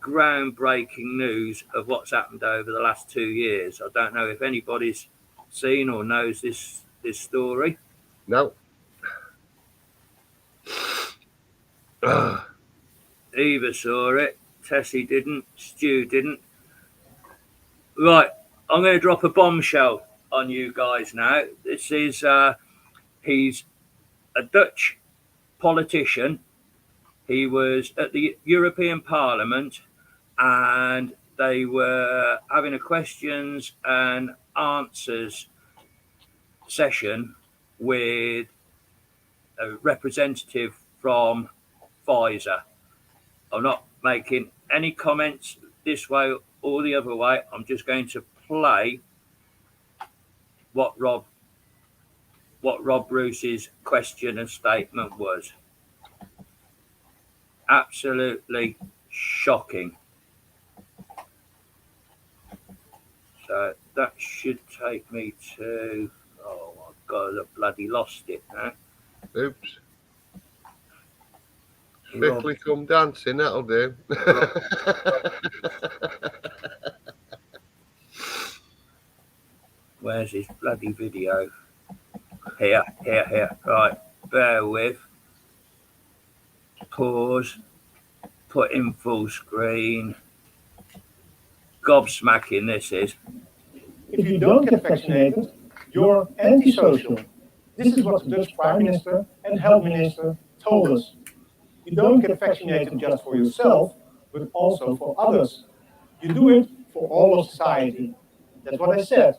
[SPEAKER 1] groundbreaking news of what's happened over the last 2 years. I don't know if anybody's seen or knows this story.
[SPEAKER 2] No.
[SPEAKER 1] Eva saw it. Tessie didn't. Stu didn't. Right, I'm going to drop a bombshell on you guys now. This is he's a Dutch politician. He was at the European Parliament, and they were having a questions and answers session with a representative from Pfizer. I'm not making any comments this way or the other way. I'm just going to play what Rob Bruce's question and statement was. Absolutely shocking. So that should take me to, oh my God, I've bloody lost it now.
[SPEAKER 2] Oops. Swiftly come dancing, that'll do.
[SPEAKER 1] Where's his bloody video? Here. Right, bear with. Pause. Put in full screen. Gobsmacking this is.
[SPEAKER 5] If you don't get vaccinated, you're antisocial. This is what the Dutch Prime Minister and Health Minister told us. You don't get vaccinated just for yourself, but also for others. You do it for all of society. That's what I said.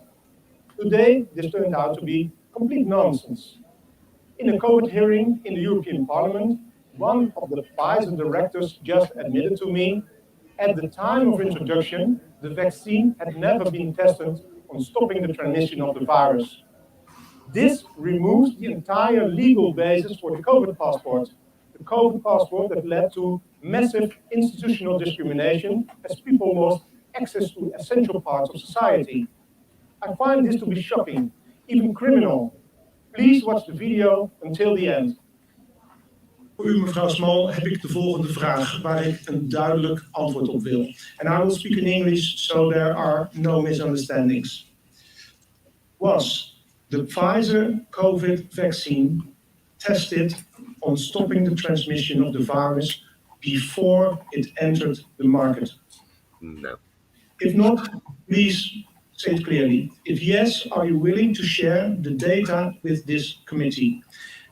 [SPEAKER 5] Today, this turned out to be complete nonsense. In a COVID hearing in the European Parliament, one of the Pfizer directors just admitted to me, at the time of introduction, the vaccine had never been tested on stopping the transmission of the virus. This removes the entire legal basis for the COVID passport that led to massive institutional discrimination as people lost access to essential parts of society. I find this to be shocking, even criminal. Please watch the video until the end.
[SPEAKER 6] Voor u, mevrouw Small, heb ik de volgende vraag waar ik een duidelijk antwoord op wil. And I will speak in English so there are no misunderstandings. Was the Pfizer COVID vaccine tested on stopping the transmission of the virus before it entered the market?
[SPEAKER 2] No.
[SPEAKER 6] If not, please say it clearly. If yes, are you willing to share the data with this committee?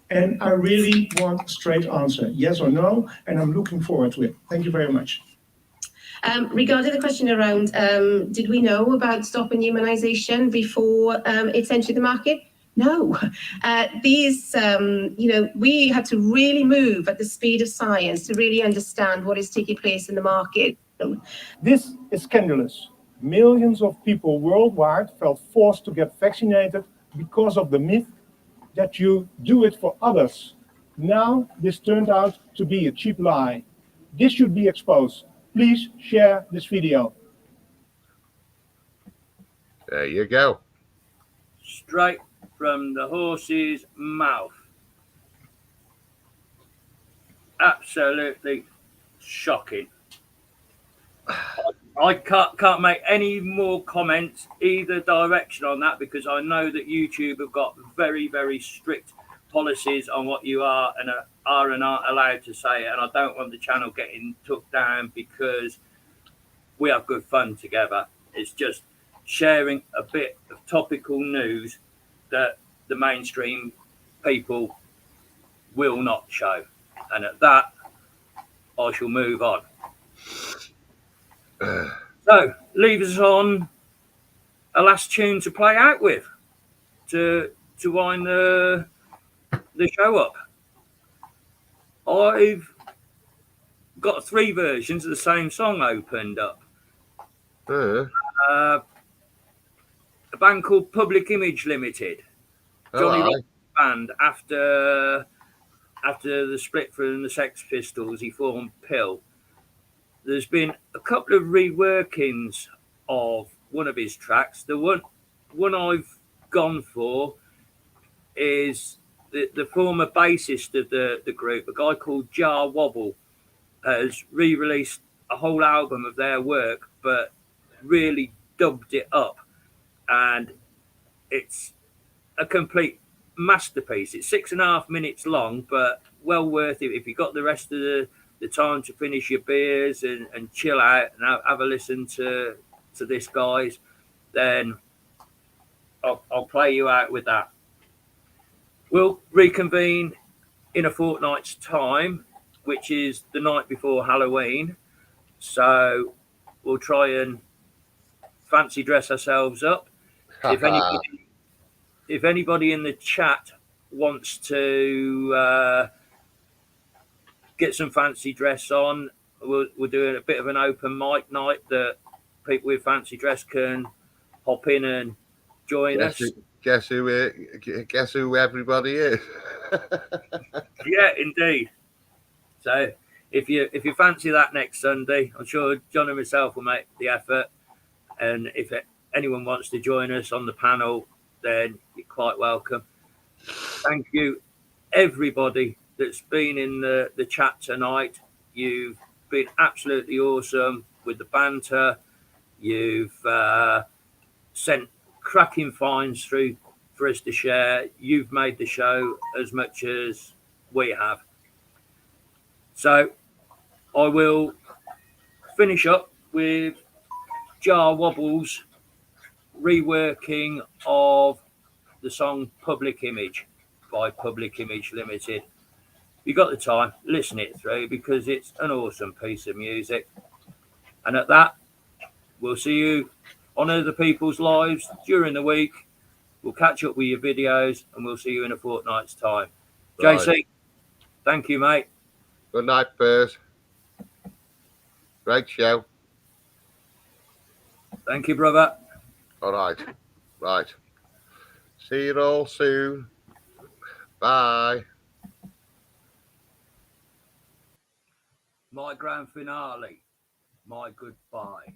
[SPEAKER 6] And I really want a straight answer, yes or no, and I'm looking forward to it. Thank you very much.
[SPEAKER 7] Regarding the question around, did we know about stopping immunisation before it's entered the market? No. We had to really move at the speed of science to really understand what is taking place in the market.
[SPEAKER 5] This is scandalous. Millions of people worldwide felt forced to get vaccinated because of the myth that you do it for others. Now, this turned out to be a cheap lie. This should be exposed. Please share this video.
[SPEAKER 2] There you go.
[SPEAKER 1] Straight from the horse's mouth. Absolutely shocking. I can't make any more comments either direction on that because I know that YouTube have got very, very strict policies on what you are and aren't allowed to say, and I don't want the channel getting took down because we have good fun together. It's just sharing a bit of topical news that the mainstream people will not show, and at that I shall move on. So leave us on a last tune to play out with to wind the show up. I've got 3 versions of the same song opened up. A band called Public Image Limited. Johnny Rock's band after the split from the Sex Pistols, he formed Pill. There's been a couple of reworkings of one of his tracks. The one I've gone for is the former bassist of the group, a guy called Jar Wobble, has re-released a whole album of their work, but really dubbed it up. And it's a complete masterpiece. It's 6.5 minutes long, but well worth it if you got the rest of the time to finish your beers and chill out and have a listen to this, guys. then I'll play you out with that. We'll reconvene in a fortnight's time, which is the night before Halloween. So we'll try and fancy dress ourselves up. If anybody in the chat wants to get some fancy dress on, we're doing a bit of an open mic night that people with fancy dress can hop in and join us.
[SPEAKER 2] Guess who everybody is?
[SPEAKER 1] Yeah, indeed. So if you fancy that next Sunday, I'm sure John and myself will make the effort. And if anyone wants to join us on the panel, then you're quite welcome. Thank you, everybody that's been in the chat tonight. You've been absolutely awesome with the banter. You've sent cracking finds through for us to share. You've made the show as much as we have. So I will finish up with Jar Wobble's reworking of the song Public Image by Public Image Limited. If you got the time, listen it through because it's an awesome piece of music. And at that, we'll see you on other people's lives during the week. We'll catch up with your videos and we'll see you in a fortnight's time.
[SPEAKER 2] Right.
[SPEAKER 1] JC, thank you, mate.
[SPEAKER 2] Good night, Percy. Great show.
[SPEAKER 1] Thank you, brother.
[SPEAKER 2] All right. Right. See you all soon. Bye.
[SPEAKER 1] My grand finale. My goodbye.